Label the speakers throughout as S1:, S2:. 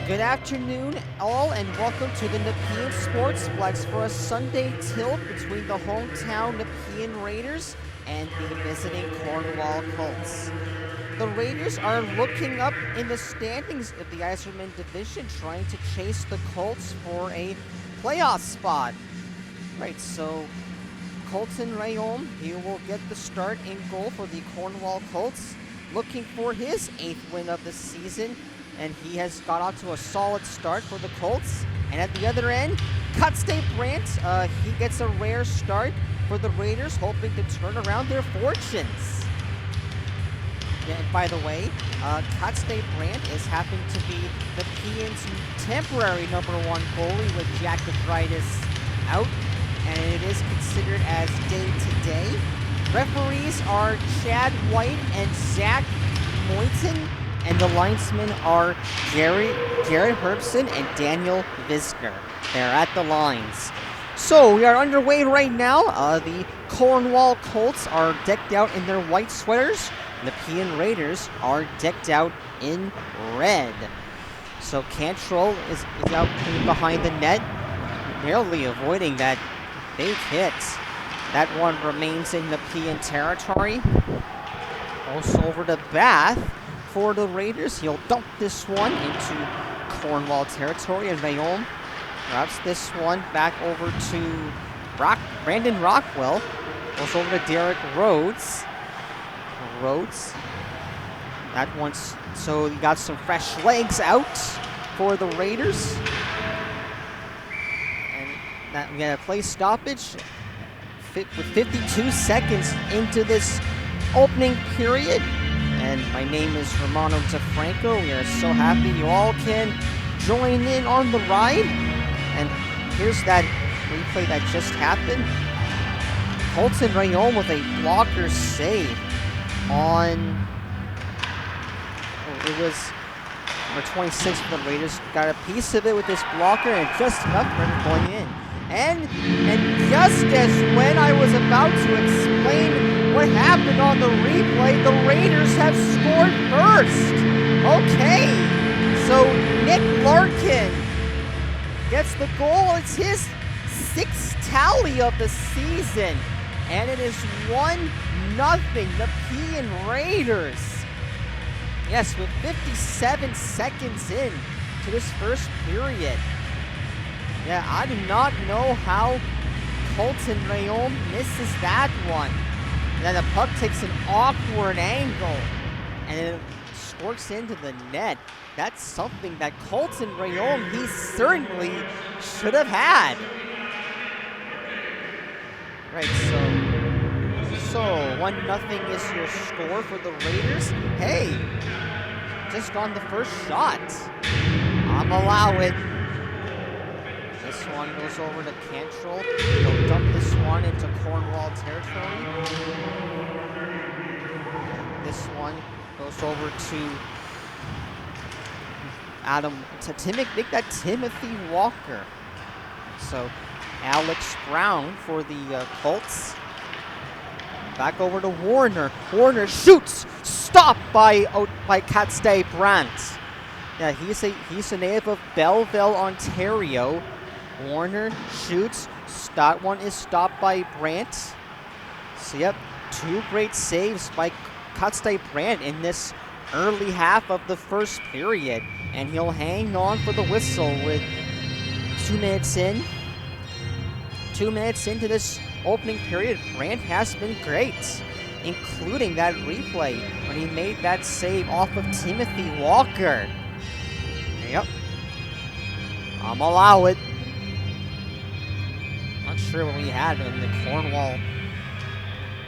S1: Good afternoon, all, and welcome to the Nepean Sportsplex for a Sunday tilt between the hometown Nepean Raiders and the visiting Cornwall Colts. The Raiders are looking up in the standings of the Iserman Division, trying to chase the Colts for a playoff spot. Right, so Colton Rayom, he will get the start in goal for the Cornwall Colts, looking for his 8th win of the season. And he has got out to a solid start for the Colts. And at the other end, Cutstay Brandt, he gets a rare start for the Raiders, hoping to turn around their fortunes. Yeah, and by the way, Cutstay Brandt is happening to be Nepean's temporary #1 goalie with Jack Detritus out, and it is considered as day-to-day. Referees are Chad White and Zach Moyton. And the linesmen are Jared Herbson and Daniel Visner. They're at the lines. So we are underway right now. The Cornwall Colts are decked out in their white sweaters. The Nepean Raiders are decked out in red. So Cantrell is out behind the net, barely avoiding that big hit. That one remains in Nepean territory. Also over to Bath. For the Raiders, he'll dump this one into Cornwall territory, and Rayom wraps this one back over to Brandon Rockwell. Goes over to Derek Rhodes. That one's, so he got some fresh legs out for the Raiders. And that we had a play stoppage with 52 seconds into this opening period. And my name is Romano Di Franco. We are so happy you all can join in on the ride. And here's that replay that just happened. Colton Rayom with a blocker save on... it was number 26 for the Raiders. Got a piece of it with this blocker and just enough for it going in. And just as when I was about to explain what happened on the replay, the Raiders have scored first. Okay, so Nick Larkin gets the goal. It's his 6th tally of the season, and it is 1-0 Nepean Raiders. Yes, with 57 seconds in to this first period. Yeah, I do not know how Colton Rayom misses that one. And then the puck takes an awkward angle and it squirts into the net. That's something that Colton Rayom, he certainly should have had. Right, so 1-0 is your score for the Raiders. Hey, just on the first shot. I'm allow it. This one goes over to Cantrell. He'll dump this one into Cornwall territory. This one goes over to Timothy Walker. So Alex Brown for the Colts. Back over to Warner. Warner shoots, stopped by Cutstay Brandt. Yeah, he's a native of Belleville, Ontario. Warner shoots. That one is stopped by Brandt. So, yep, 2 great saves by Cutstay Brandt in this early half of the first period. And he'll hang on for the whistle with 2 minutes in. 2 minutes into this opening period, Brandt has been great, including that replay when he made that save off of Timothy Walker. Yep. I'm allow it. Not sure what we had in the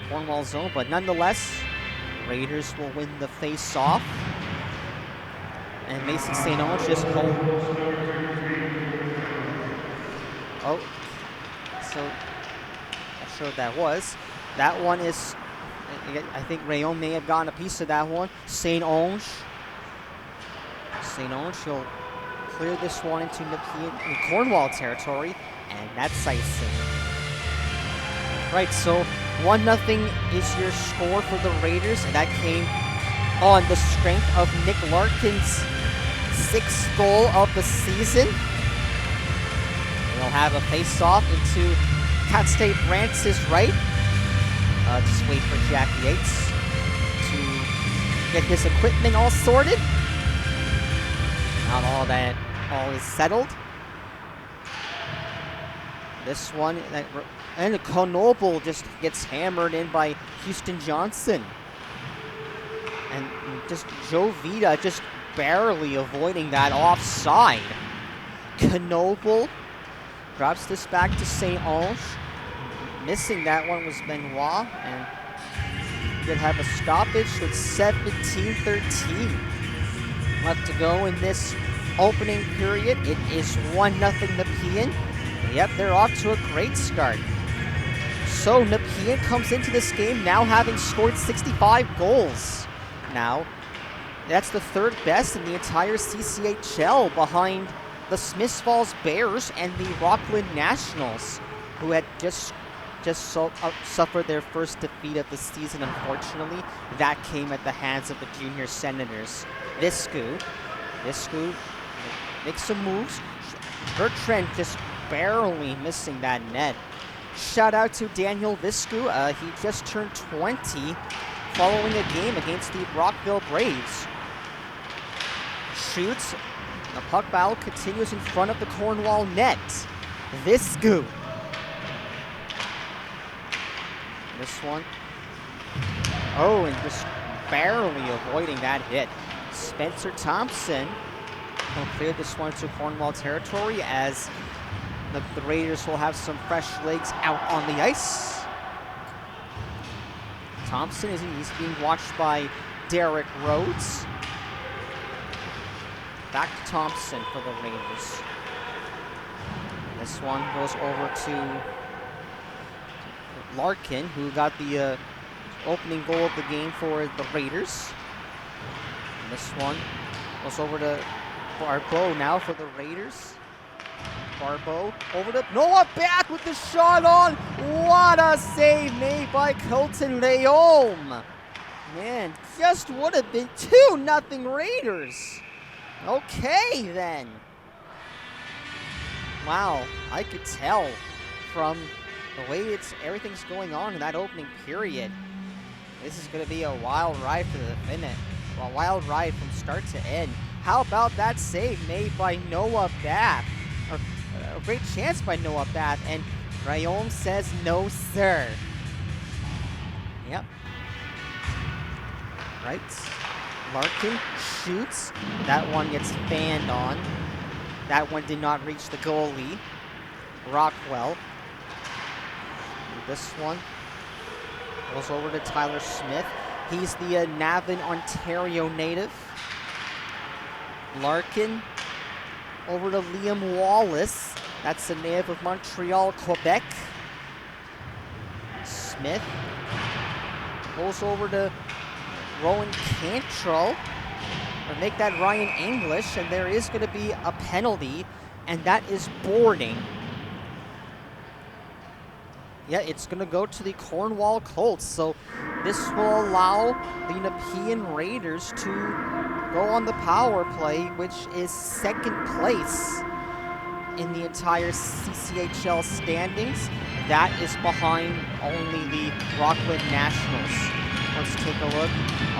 S1: Cornwall zone, but nonetheless, Raiders will win the face-off. And Mason St. Onge just hold. Oh, so not sure what that was. That one is, I think Rayom may have gotten a piece of that one. St. Onge, he'll clear this one into Cornwall territory. And that's icing. Right, so 1-0 is your score for the Raiders, and that came on the strength of Nick Larkin's 6th goal of the season. They'll have a face-off into Cat State Brance's right. Just wait for Jackie Yates to get his equipment all sorted. Now all is settled. This one, and Cornwall just gets hammered in by Houston Johnson. And just Joe Vita just barely avoiding that offside. Cornwall drops this back to St. Ange. Missing that one was Benoit, and could have a stoppage with 17-13 left to go in this opening period. It is 1-0 Nepean. Yep, they're off to a great start. So Nepean comes into this game now having scored 65 goals. Now, that's the 3rd best in the entire CCHL, behind the Smiths Falls Bears and the Rockland Nationals, who had just suffered their first defeat of the season, unfortunately. That came at the hands of the Junior Senators. Viscu makes some moves. Bertrand just barely missing that net. Shout out to Daniel Viscu. He just turned 20 following a game against the Brockville Braves. Shoots. The puck battle continues in front of the Cornwall net. Viscu. This one. Oh, and just barely avoiding that hit. Spencer Thompson will clear this one to Cornwall territory, as the Raiders will have some fresh legs out on the ice. Thompson he's being watched by Derek Rhodes. Back to Thompson for the Raiders. This one goes over to Larkin, who got the opening goal of the game for the Raiders. And this one goes over to Barbeau now for the Raiders. Barbeau over to Noah, back with the shot on. What a save made by Colton Leome. Man, just would have been 2-0 Raiders. Okay then. Wow, I could tell from the way everything's going on in that opening period. This is going to be a wild ride for the finish. A wild ride from start to end. How about that save made by Noah Bath? A great chance by Noah Bath, and Rayom says no, sir. Yep. Right. Larkin shoots. That one gets fanned on. That one did not reach the goalie. Rockwell. And this one goes over to Tyler Smith. He's the Navan, Ontario native. Larkin over to Liam Wallace. That's the native of Montreal, Quebec. Smith goes over to Rowan Cantrell. Or make that Ryan English, and there is going to be a penalty, and that is boarding. Yeah, it's going to go to the Cornwall Colts, so this will allow the Nepean Raiders to go on the power play, which is 2nd place in the entire CCHL standings. That is behind only the Rockland Nationals. Let's take a look.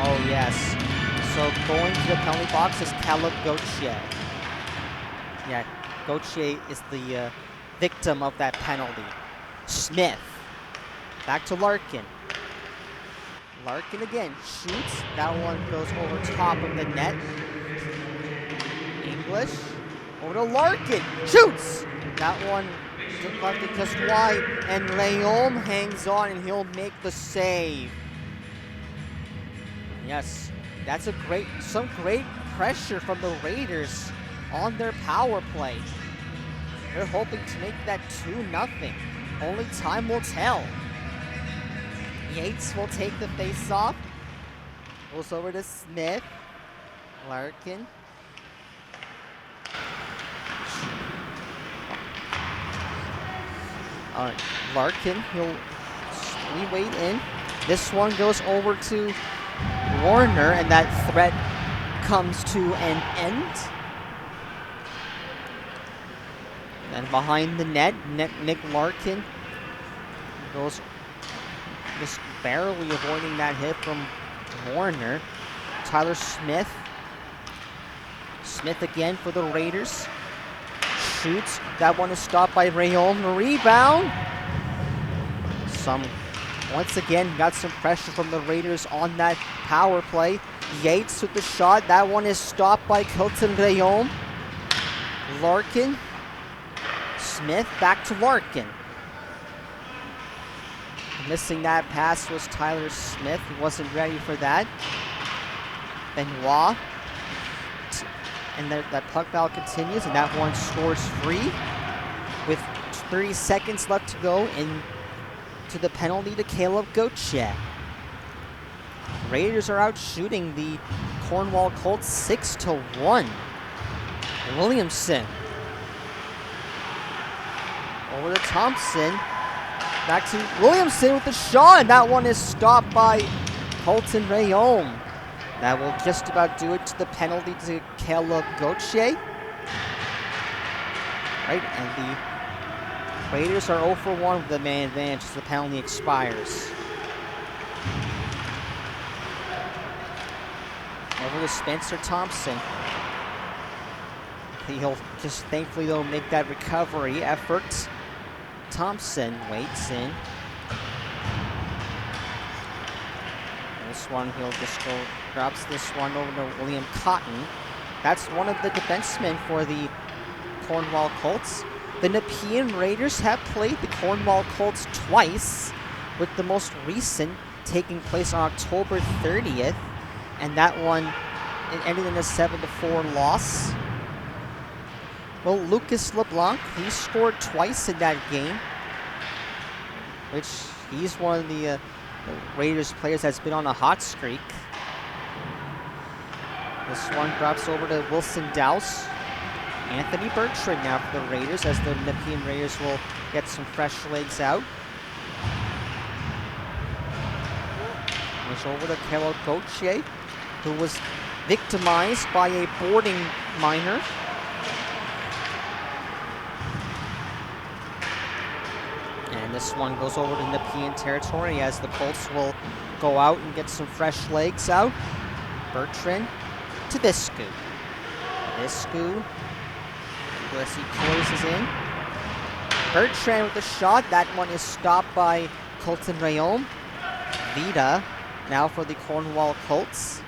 S1: Oh, yes. So going to the penalty box is Caleb Gauthier. Yeah, Gauthier is the victim of that penalty. Smith. Back to Larkin. Larkin again shoots. That one goes over top of the net. English. Over to Larkin. Shoots! That one deflected just wide. And Leome hangs on, and he'll make the save. Yes. That's some great pressure from the Raiders on their power play. They're hoping to make that 2-0. Only time will tell. Yates will take the face-off. Goes over to Smith. Larkin. All right, Larkin, he'll re-wait in. This one goes over to Warner, and that threat comes to an end. And behind the net, Nick Larkin goes just barely avoiding that hit from Warner. Tyler Smith. Smith again for the Raiders. Shoots. That one is stopped by Rayon. Rebound. Once again, got some pressure from the Raiders on that power play. Yates with the shot. That one is stopped by Colton Rayon. Larkin. Smith back to Larkin. Missing that pass was Tyler Smith. He wasn't ready for that. Benoit. And that puck battle continues, and that one scores free with 30 seconds left to go into the penalty to Caleb Gauthier. Raiders are out shooting the Cornwall Colts 6-1. Williamson. Over to Thompson. Back to Williamson with the shot, and that one is stopped by Colton Rayon. That will just about do it to the penalty to Caleb Gauthier. Right, and the Raiders are 0 for 1 with the man advantage as the penalty expires. Over to Spencer Thompson. He'll just thankfully though make that recovery effort. Thompson waits in. This one, he'll just go, drops this one over to William Cotton. That's one of the defensemen for the Cornwall Colts. The Nepean Raiders have played the Cornwall Colts twice, with the most recent taking place on October 30th, and that one it ended in a 7-4 loss. Well, Lucas LeBlanc, he scored twice in that game, which he's one of the Raiders players that's been on a hot streak. This one drops over to Wilson Dowse. Anthony Bertrand now for the Raiders, as the Nepean Raiders will get some fresh legs out. Goes over to Caleb Gauthier, who was victimized by a boarding minor. And this one goes over to Nepean territory as the Colts will go out and get some fresh legs out. Bertrand to Viscu. Viscu, as he closes in. Bertrand with the shot. That one is stopped by Colton Rayon. Vida now for the Cornwall Colts,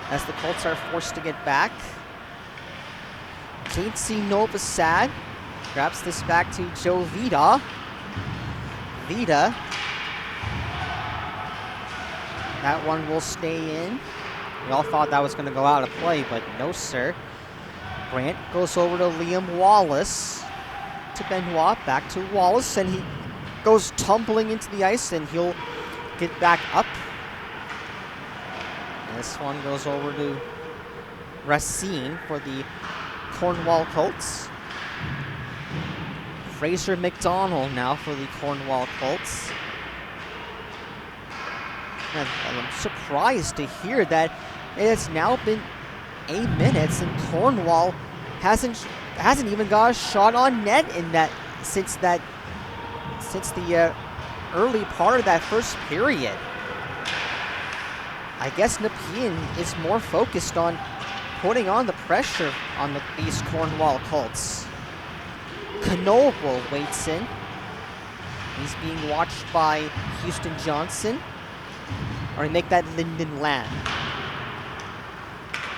S1: as the Colts are forced to get back. Casey Novosad grabs this back to Joe Vida. Vida. That one will stay in. We all thought that was going to go out of play, but no, sir. Grant goes over to Liam Wallace. To Benoit, back to Wallace, and he goes tumbling into the ice, and he'll get back up. And this one goes over to Racine for the Cornwall Colts. Fraser McDonald now for the Cornwall Colts. And I'm surprised to hear that it has now been 8 minutes and Cornwall hasn't even got a shot on net in that since the early part of that first period. I guess Nepean is more focused on putting on the pressure on these Cornwall Colts. Knoble waits in. He's being watched by Houston Johnson. Or make that Lyndon Lamb.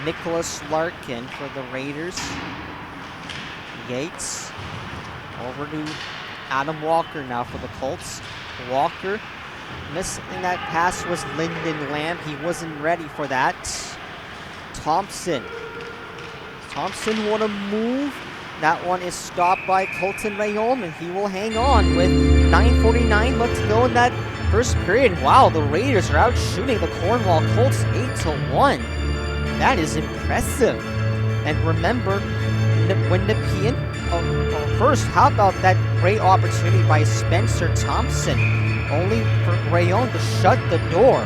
S1: Nicholas Larkin for the Raiders. Yates. Over to Adam Walker now for the Colts. Walker. Missing that pass was Lyndon Lamb. He wasn't ready for that. Thompson. Thompson want to move. That one is stopped by Colton Rayon, and he will hang on with 9:49 left to go in that first period. Wow, the Raiders are out shooting the Cornwall Colts 8-1. That is impressive. And remember, when Nepean, first, how about that great opportunity by Spencer Thompson, only for Rayon to shut the door.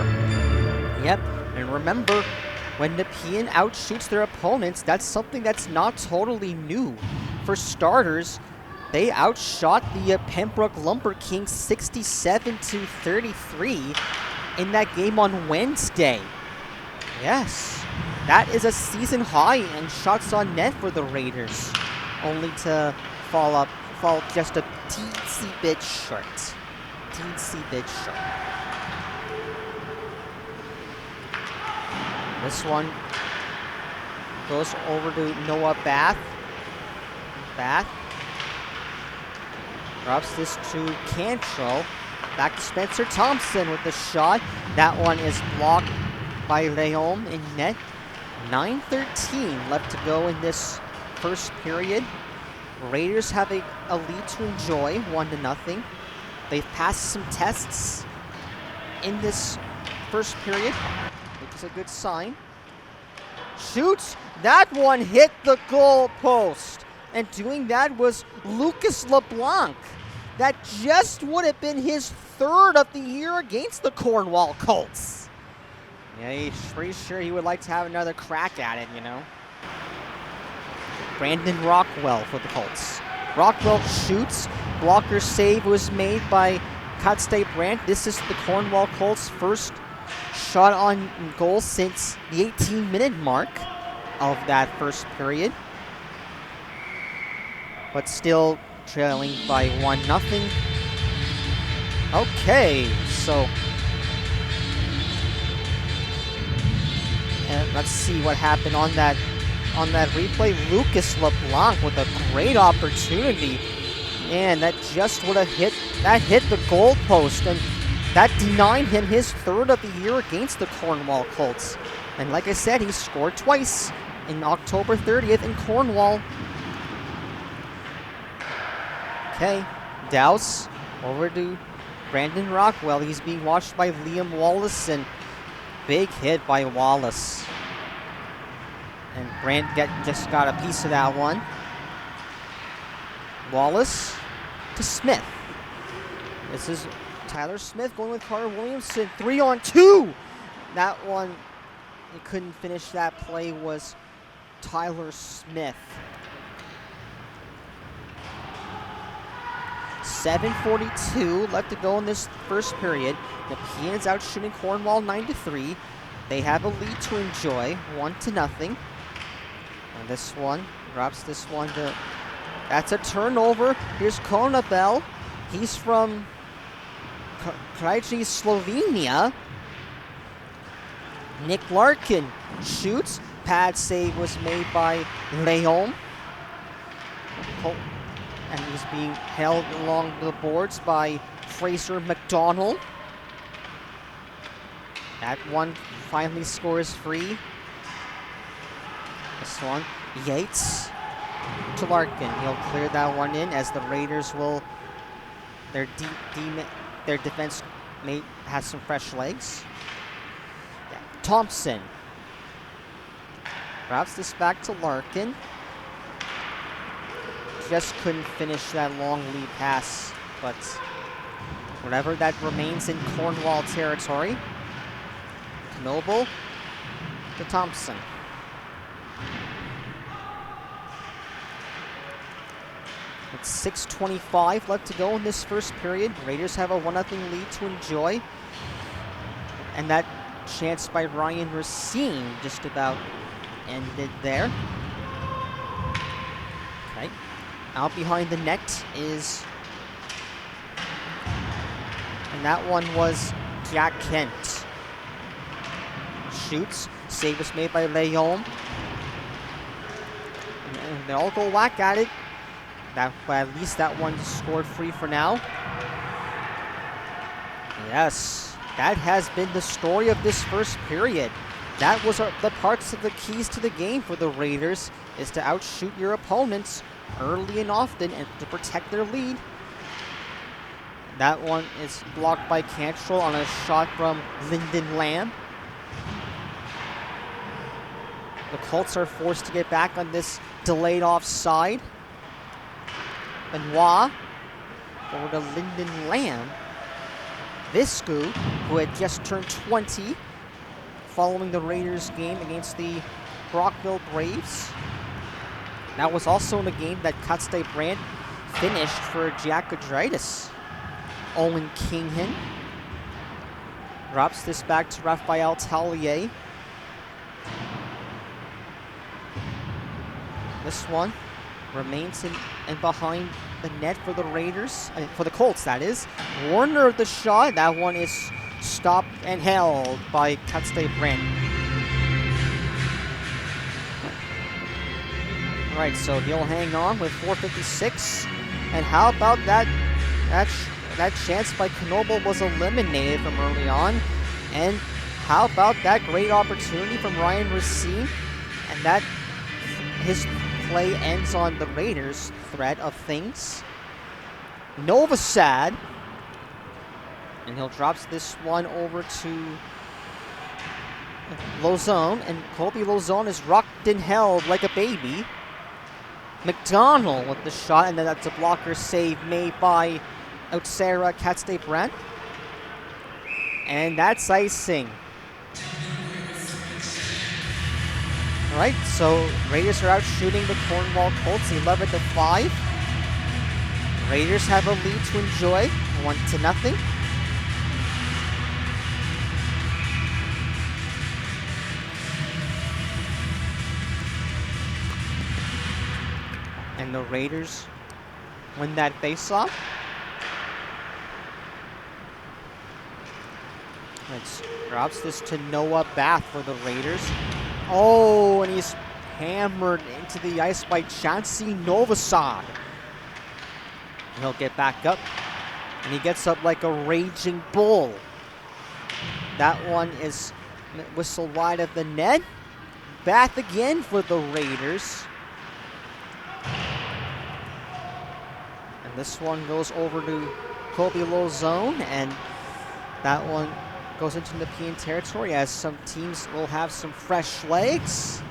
S1: Yep, and remember, when Nepean outshoots their opponents, that's something that's not totally new for starters, they outshot the Pembroke Lumber Kings 67-33 in that game on Wednesday. Yes, that is a season high in shots on net for the Raiders, only to fall just a teensy bit short. This one goes over to Noah Bath. Drops this to Cantrell. Back to Spencer Thompson with the shot. That one is blocked by Leon in net. 9:13 left to go in this first period. Raiders have a lead to enjoy, 1-0. They've passed some tests in this first period, which is a good sign. Shoots. That one hit the goal post. And doing that was Lucas LeBlanc. That just would have been his third of the year against the Cornwall Colts. Yeah, he's pretty sure he would like to have another crack at it, you know. Brandon Rockwell for the Colts. Rockwell shoots. Blocker save was made by Katste Brandt. This is the Cornwall Colts' first shot on goal since the 18-minute mark of that first period. But still trailing by 1-0. Okay, so and let's see what happened on that replay. Lucas LeBlanc with a great opportunity, and that just would have hit the goal post, and that denied him his third of the year against the Cornwall Colts. And like I said, he scored twice in October 30th in Cornwall. Okay, Douse over to Brandon Rockwell. He's being watched by Liam Wallace, and big hit by Wallace. And Brandt just got a piece of that one. Wallace to Smith. This is Tyler Smith going with Carter Williamson. 3-on-2. That one, he couldn't finish that play, was Tyler Smith. 7:42 left to go in this first period. Nepean's out shooting Cornwall 9-3. They have a lead to enjoy, 1-0. And this one drops this one to. That's a turnover. Here's Konabel. He's from Krajci, Slovenia. Nick Larkin shoots. Pad save was made by Leon. And he's being held along the boards by Fraser McDonald. That one finally scores free. This one, Yates to Larkin. He'll clear that one in as the Raiders will. Their defense has some fresh legs. Yeah. Thompson routes this back to Larkin. Just couldn't finish that long lead pass, but whatever, that remains in Cornwall territory. Noble to Thompson. It's 6:25 left to go in this first period. Raiders have a 1-0 lead to enjoy. And that chance by Ryan Racine just about ended there. Okay. Out behind the net is, and that one was Jack Kent. Shoots. Save was made by Leon. And they all go whack at it. But at least that one scored free for now. Yes, that has been the story of this first period. That was the parts of the keys to the game for the Raiders, is to outshoot your opponents early and often and to protect their lead. That one is blocked by Cantrell on a shot from Lyndon Lamb. The Colts are forced to get back on this delayed offside. Benoit over to Lyndon Lamb. Viscu, who had just turned 20 following the Raiders game against the Brockville Braves. That was also in the game that Catstay Brand finished for G18. Owen Kinghan drops this back to Raphael Tallier. This one remains in behind the net for the Raiders, for the Colts, that is. Warner the shot. That one is stopped and held by Catstay Brand. Right, so he'll hang on with 4:56. And how about that chance by Knoble was eliminated from early on. And how about that great opportunity from Ryan Racine? And that his play ends on the Raiders' threat of things. Novosad. And he'll drops this one over to Lozone. And Colby Lozone is rocked and held like a baby. McDonald with the shot, and then that's a blocker save made by Auxerra Catstay Brand. And that's icing. Alright, so Raiders are out shooting the Cornwall Colts 11-5. Raiders have a lead to enjoy, 1-0. And the Raiders win that faceoff. Let's drops this to Noah Bath for the Raiders. Oh, and he's hammered into the ice by Chauncey Novosad. And he'll get back up, and he gets up like a raging bull. That one is whistled wide of the net. Bath again for the Raiders. This one goes over to Colby Lozone, and that one goes into Nepean territory as some teams will have some fresh legs.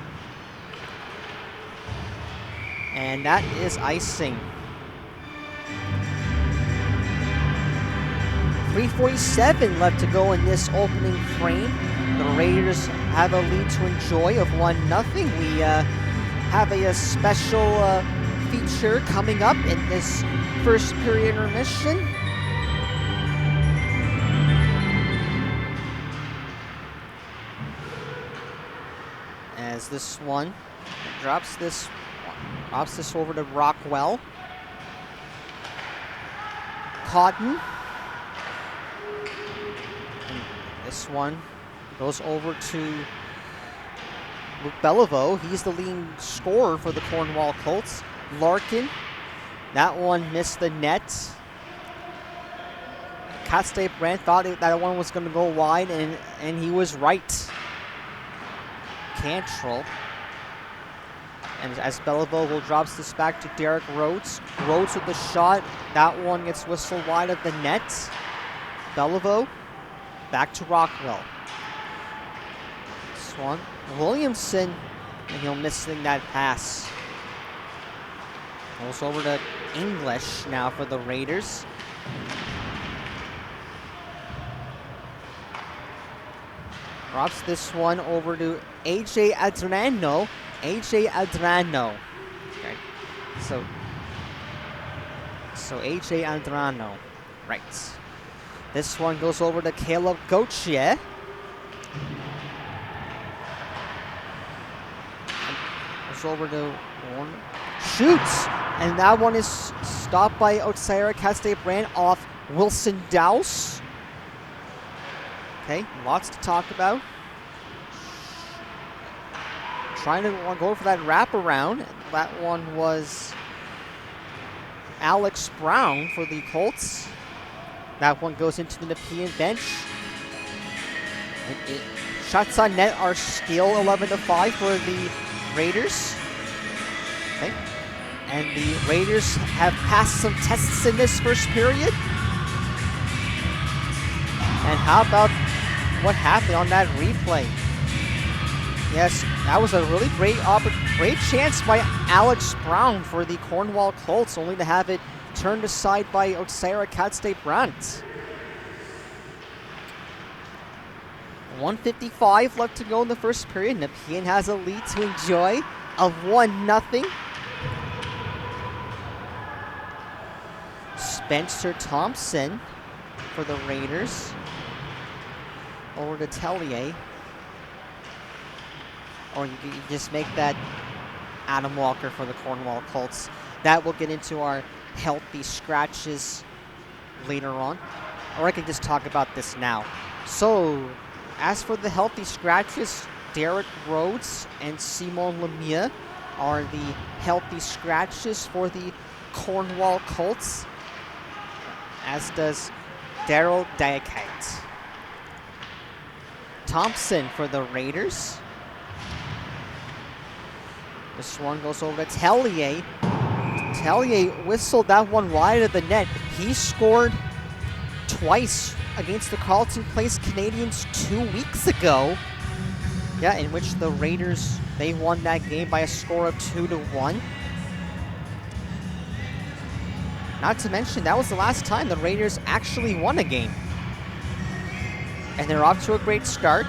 S1: And that is icing. 3:47 left to go in this opening frame. The Raiders have a lead to enjoy of 1-0. We have a special feature coming up in this first period intermission. As this one drops this over to Rockwell. Cotton. And this one goes over to Luke Beliveau. He's the leading scorer for the Cornwall Colts. Larkin, that one missed the net. Catstay Brand thought that one was going to go wide, and he was right. Cantrell. And as Beliveau drops this back to Derek Rhodes. Rhodes with the shot. That one gets whistled wide of the net. Beliveau back to Rockwell. This one, Williamson, and he'll miss that pass. Goes over to English now for the Raiders. Drops this one over to AJ Adrano. AJ Adrano. Okay. So AJ Adrano. Right. This one goes over to Caleb Gauthier. Goes over to Warner. Shoots! And that one is stopped by Auxerra Catstay Brand off Wilson Dowse. Okay, lots to talk about. Trying to go for that wraparound. That one was Alex Brown for the Colts. That one goes into the Nepean bench. Shots on net are still 11-5 for the Raiders. Okay. And the Raiders have passed some tests in this first period. And how about what happened on that replay? Yes, that was a really great chance by Alex Brown for the Cornwall Colts, only to have it turned aside by Auxerra Catstay Brand. 1:55 left to go in the first period. Nepean has a lead to enjoy of 1-0. Spencer Thompson for the Raiders. Over to Tellier. Or you just make that Adam Walker for the Cornwall Colts. That will get into our healthy scratches later on. Or I can just talk about this now. So, as for the healthy scratches, Derek Rhodes and Simon Lemieux are the healthy scratches for the Cornwall Colts, as does Daryl Diakite. Thompson for the Raiders. This one goes over to Tellier. Tellier whistled that one wide of the net. He scored twice against the Carleton Place Canadians 2 weeks ago. Yeah, in which the Raiders, they won that game by a score of 2-1. Not to mention, that was the last time the Raiders actually won a game. And they're off to a great start.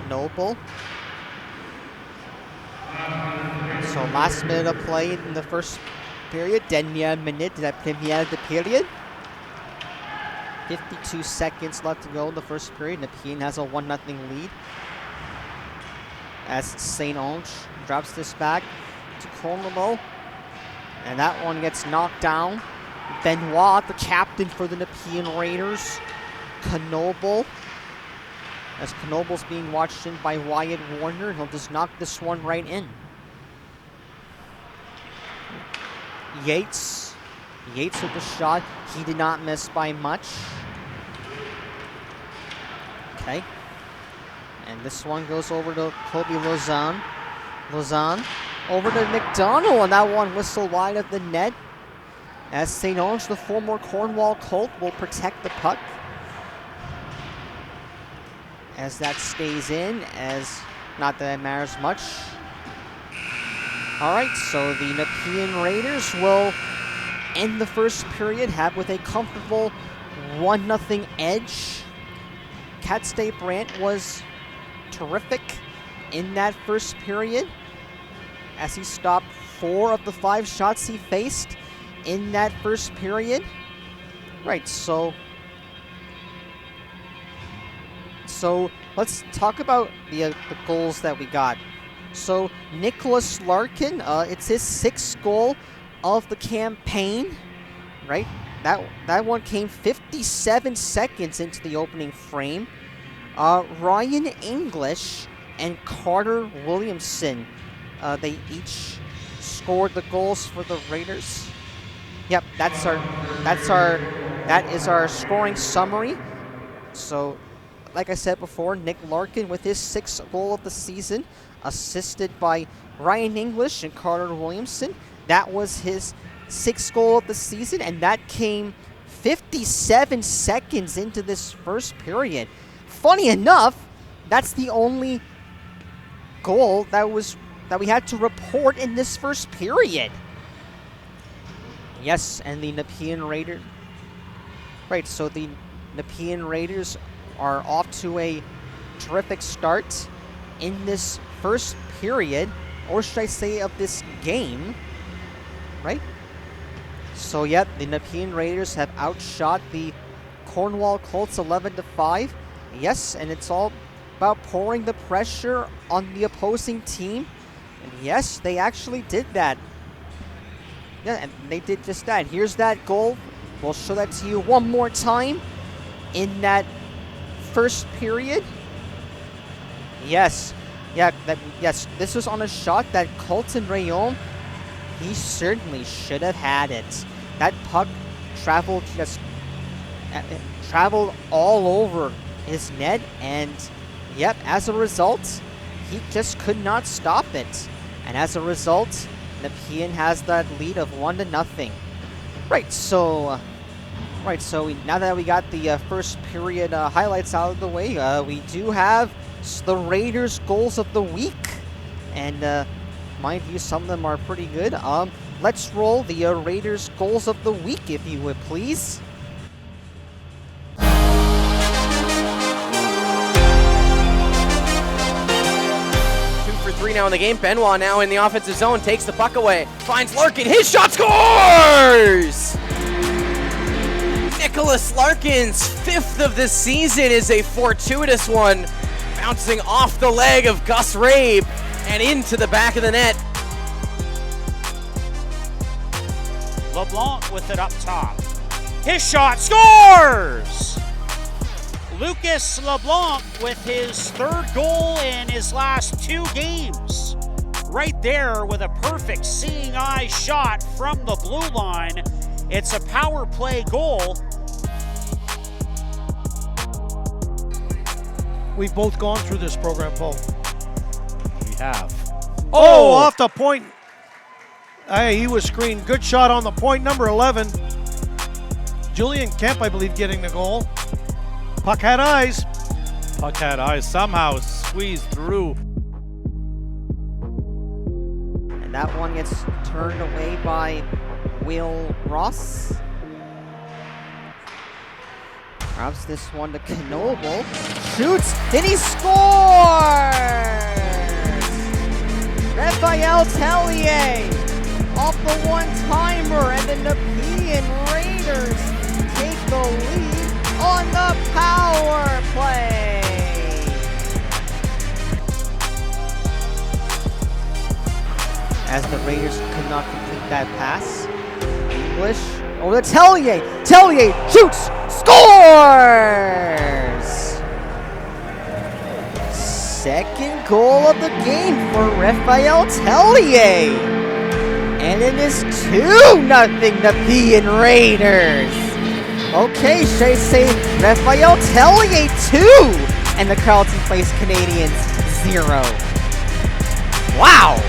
S1: Knoble. So last minute of play in the first period. Dernière minute de la première de période. 52 seconds left to go in the first period. Nepean has a 1-0 lead. As St. Ange drops this back to Cornwall. And that one gets knocked down. Benoit, the captain for the Nepean Raiders. Knoble. As Knoble's being watched in by Wyatt Warner. He'll just knock this one right in. Yates. Yates with the shot. He did not miss by much. Okay. And this one goes over to Kobe Lausanne. Lausanne over to McDonald, and that one whistled wide of the net. As St. Ange, the former Cornwall Colt, will protect the puck. As that stays in, as not that it matters much. All right, so the Nepean Raiders will end the first period with a comfortable 1-0 edge. Cat State Brant was terrific in that first period as he stopped 4 of the 5 shots he faced in that first period. Right, so let's talk about the goals that we got. So Nicholas Larkin, it's his 6th goal of the campaign, right? That one came 57 seconds into the opening frame. Ryan English and Carter Williamson, they each scored the goals for the Raiders. Yep, that is our scoring summary. So, like I said before, Nick Larkin with his 6th goal of the season, assisted by Ryan English and Carter Williamson. That was his 6th goal of the season, and that came 57 seconds into this first period. Funny enough, that's the only goal that we had to report in this first period. Yes, and the Nepean Raiders. Right, so the Nepean Raiders are off to a terrific start in this first period, or should I say of this game, right? So yeah, the Nepean Raiders have outshot the Cornwall Colts 11-5. Yes, and it's all about pouring the pressure on the opposing team. And yes, they actually did that. Yeah, and they did just that. Here's that goal. We'll show that to you one more time in that first period. Yes. Yeah, yes, this was on a shot that Colton Rayon, he certainly should have had it. That puck traveled all over his net, and yep, as a result, he just could not stop it. And as a result, Nepean has that lead of 1-0. Right, so now that we got the first period highlights out of the way, we do have the Raiders goals of the week, and mind you, some of them are pretty good. Let's roll the Raiders goals of the week, if you would please.
S2: 2 for 3 now in the game. Benoit now in the offensive zone, takes the puck away, finds Larkin, his shot, scores! Nicholas Larkin's 5th of the season is a fortuitous one, bouncing off the leg of Gus Rabe and into the back of the net.
S3: LeBlanc with it up top. His shot scores! Lucas LeBlanc with his 3rd goal in his last 2 games. Right there with a perfect seeing eye shot from the blue line. It's a power play goal.
S4: We've both gone through this program, Paul.
S3: We have.
S4: Oh, off the point. Hey, he was screened. Good shot on the point, number 11. Julian Kemp, I believe, getting the goal. Puck had eyes.
S5: Puck had eyes, somehow squeezed through.
S1: And that one gets turned away by Will Ross. Grabs this one to Knoble. Shoots, and he scores! Raphael Tellier off the one-timer, and the Nepean Raiders take the lead on the power play. As the Raiders could not complete that pass, English over to Tellier. Tellier shoots, scores! Second goal of the game for Raphael Tellier. And it is 2-0 Nepean Raiders. Okay, Shay say Raphael Tellier 2 and the Carleton Place Canadians 0. Wow!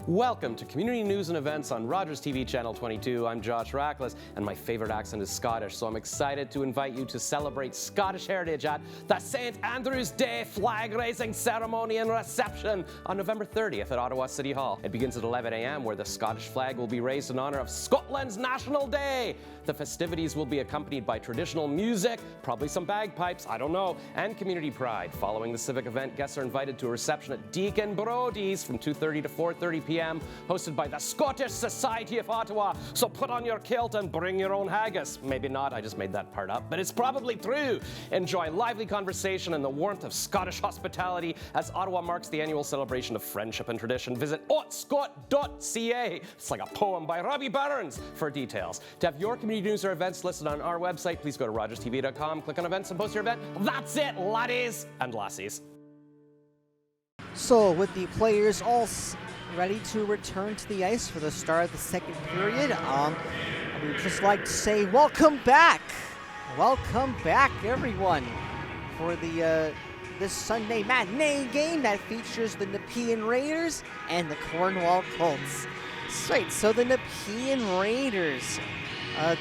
S2: Welcome to Community News and Events on Rogers TV Channel 22. I'm Josh Rackless, and my favorite accent is Scottish, so I'm excited to invite you to celebrate Scottish heritage at the St. Andrew's Day flag-raising ceremony and reception on November 30th at Ottawa City Hall. It begins at 11 a.m. where the Scottish flag will be raised in honor of Scotland's National Day. The festivities will be accompanied by traditional music, probably some bagpipes, I don't know, and community pride. Following the civic event, guests are invited to a reception at Deacon Brody's from 2:30 to 4:30 p.m. hosted by the Scottish Society of Ottawa. So put on your kilt and bring your own haggis. Maybe not, I just made that part up, but it's probably true. Enjoy lively conversation and the warmth of Scottish hospitality as Ottawa marks the annual celebration of friendship and tradition. Visit otscot.ca. It's like a poem by Robbie Burns for details. To have your community news or events listed on our website, please go to rogerstv.com, click on events and post your event. That's it, laddies and lassies.
S1: So with the players all ready to return to the ice for the start of the second period, I would just like to say welcome back everyone for the this Sunday matinee game that features the Nepean Raiders and the Cornwall Colts. Right, so the Nepean Raiders,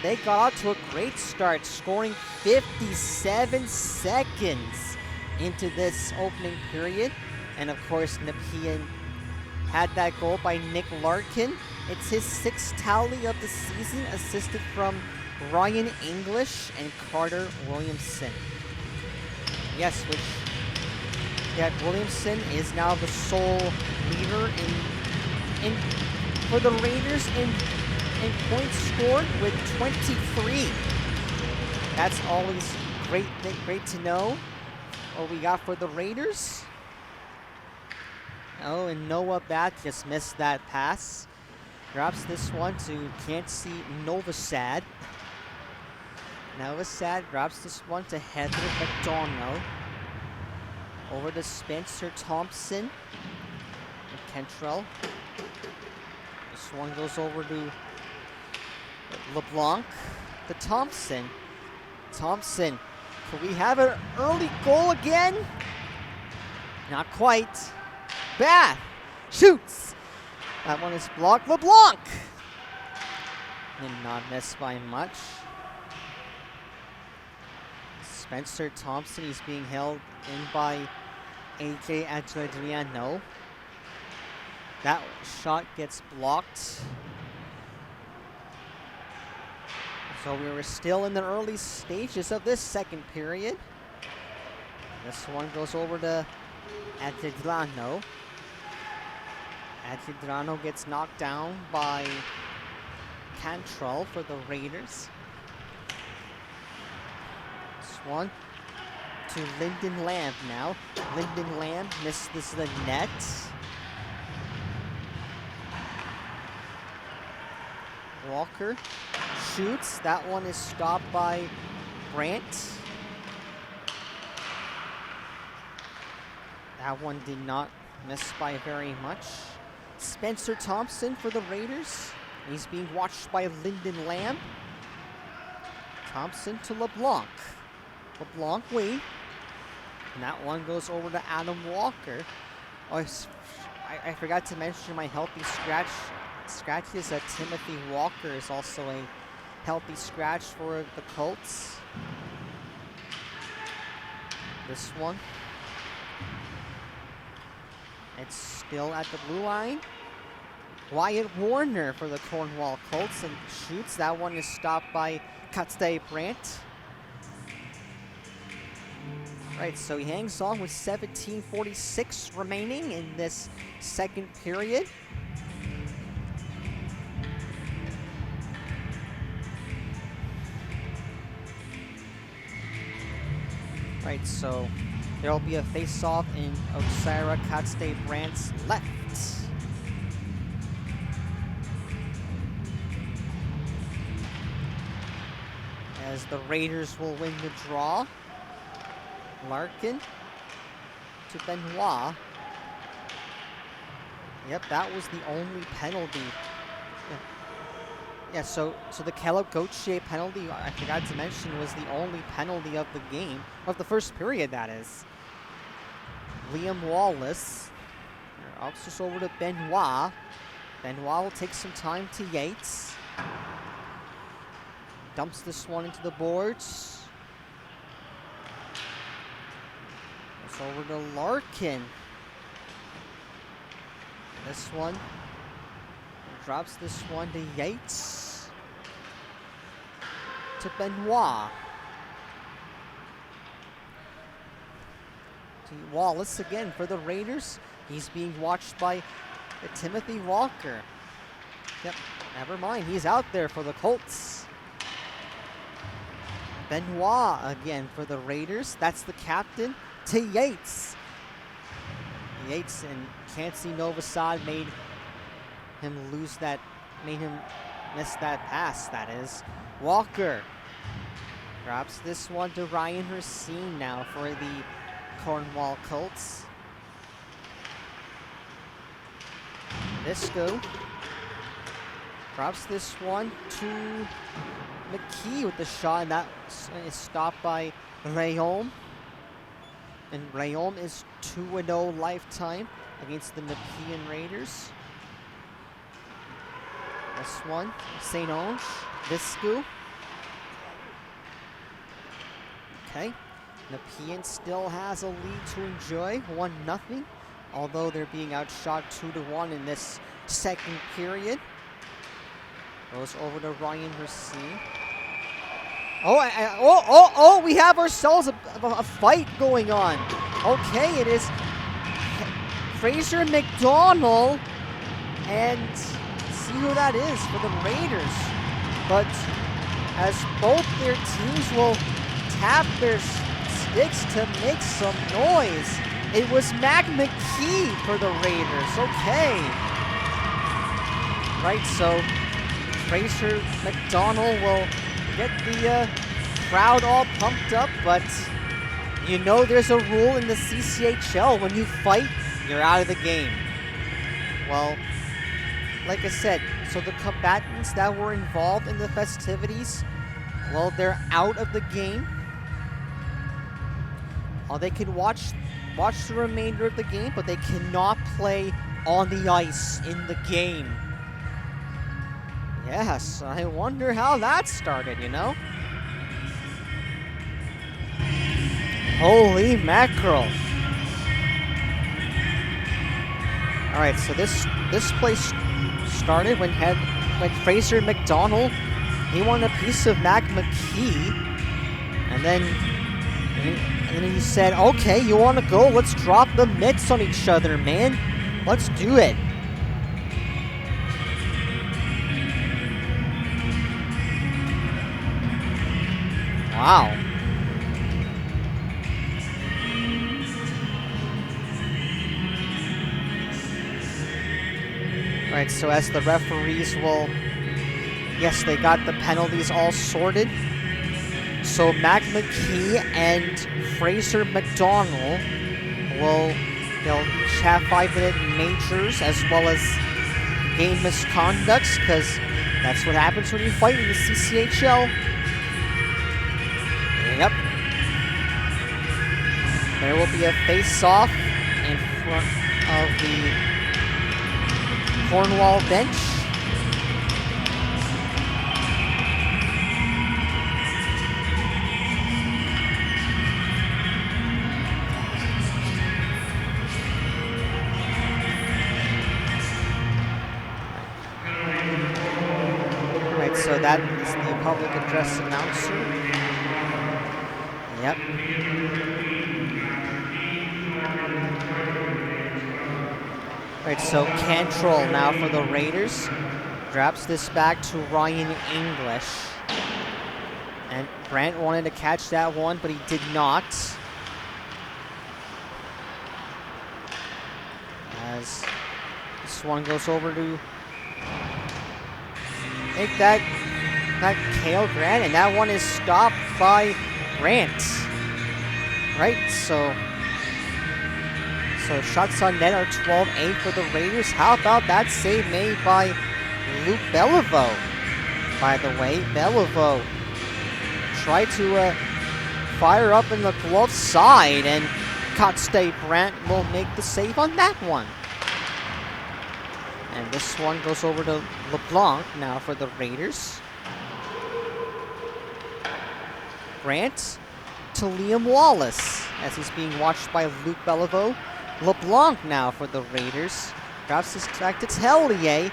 S1: they got out to a great start, scoring 57 seconds into this opening period, and of course Nepean had that goal by Nick Larkin. It's his 6th tally of the season, assisted from Ryan English and Carter Williamson. Yes, Williamson is now the sole leader in for the Raiders in points scored with 23. That's always great to know what we got for the Raiders. Oh, and Noah Bat just missed that pass. Drops this one to can't see Novosad. Novosad drops this one to Heather McDonald. Over to Spencer Thompson. And Kentrell. This one goes over to LeBlanc. To Thompson. Thompson. Can we have an early goal again? Not quite. Bath shoots. That one is blocked. LeBlanc. Did not miss by much. Spencer Thompson, he's being held in by AJ Adriano. That shot gets blocked. So we were still in the early stages of this second period. This one goes over to Atidrano. Atidrano gets knocked down by Cantrell for the Raiders. This one to Lyndon Lamb now. Lyndon Lamb misses the net. Walker shoots. That one is stopped by Brandt. That one did not miss by very much. Spencer Thompson for the Raiders. He's being watched by Lyndon Lamb. Thompson to LeBlanc. LeBlanc wait. And that one goes over to Adam Walker. Oh, I forgot to mention my healthy scratches that Timothy Walker is also a healthy scratch for the Colts. This one. It's still at the blue line. Wyatt Warner for the Cornwall Colts and shoots. That one is stopped by Katste Brandt. Right, so he hangs on with 17:46 remaining in this second period. Right, so there will be a face-off in Osira Katste Brandt's left. As the Raiders will win the draw. Larkin to Benoit. Yep, that was the only penalty. Yeah, so the Caleb Gauthier penalty, I forgot to mention, was the only penalty of the game, of the first period, that is. Liam Wallace, ups this over to Benoit. Benoit will take some time to Yates. Dumps this one into the boards. It's over to Larkin. This one. Drops this one to Yates. To Benoit. To Wallace again for the Raiders. He's being watched by Timothy Walker. Yep, never mind. He's out there for the Colts. Benoit again for the Raiders. That's the captain. To Yates. Yates and Chancey Novosad made him miss that pass, that is. Walker drops this one to Ryan Racine now for the Cornwall Colts. Visco drops this one to McKee with the shot, and that is stopped by Rayom. And Rayom is 2-0 lifetime against the Nepean Raiders. This one, St. Onge, Visco. Okay, Nepean still has a lead to enjoy, 1-0, although they're being outshot 2-1 in this second period. Goes over to Ryan Racine. Oh, we have ourselves a fight going on. Okay, it is Fraser McDonald, and see who that is for the Raiders. But as both their teams will tap their sticks to make some noise, it was Mac McKee for the Raiders. Okay. Right, so Fraser McDonald will get the crowd all pumped up, but you know there's a rule in the CCHL. When you fight, you're out of the game. Well, like I said, so the combatants that were involved in the festivities, well, they're out of the game. They can watch the remainder of the game, but they cannot play on the ice in the game. Yes, I wonder how that started, you know? Holy mackerel. All right, so this play started when Fraser McDonald he wanted a piece of Mac McKee, and then he said, okay, you want to go? Let's drop the mitts on each other, man. Let's do it. Wow. Right, so as the referees will, yes, they got the penalties all sorted. So Mac McKee and Fraser McDonald they'll each have 5-minute majors as well as game misconducts, because that's what happens when you fight in the CCHL. Yep. There will be a face-off in front of the Cornwall bench. Right, so that is the public address announcer. Yep. Right, so Cantrell now for the Raiders. Drops this back to Ryan English. And Grant wanted to catch that one, but he did not. As this one goes over to make that Cale Grant, and that one is stopped by Grant. Right, so shots on net are 12-8 for the Raiders. How about that save made by Luke Beliveau? By the way, Beliveau tried to fire up in the glove side, and Cotstate Grant will make the save on that one. And this one goes over to LeBlanc now for the Raiders. Grant to Liam Wallace as he's being watched by Luke Beliveau. LeBlanc now for the Raiders. Drops this back to Tellier.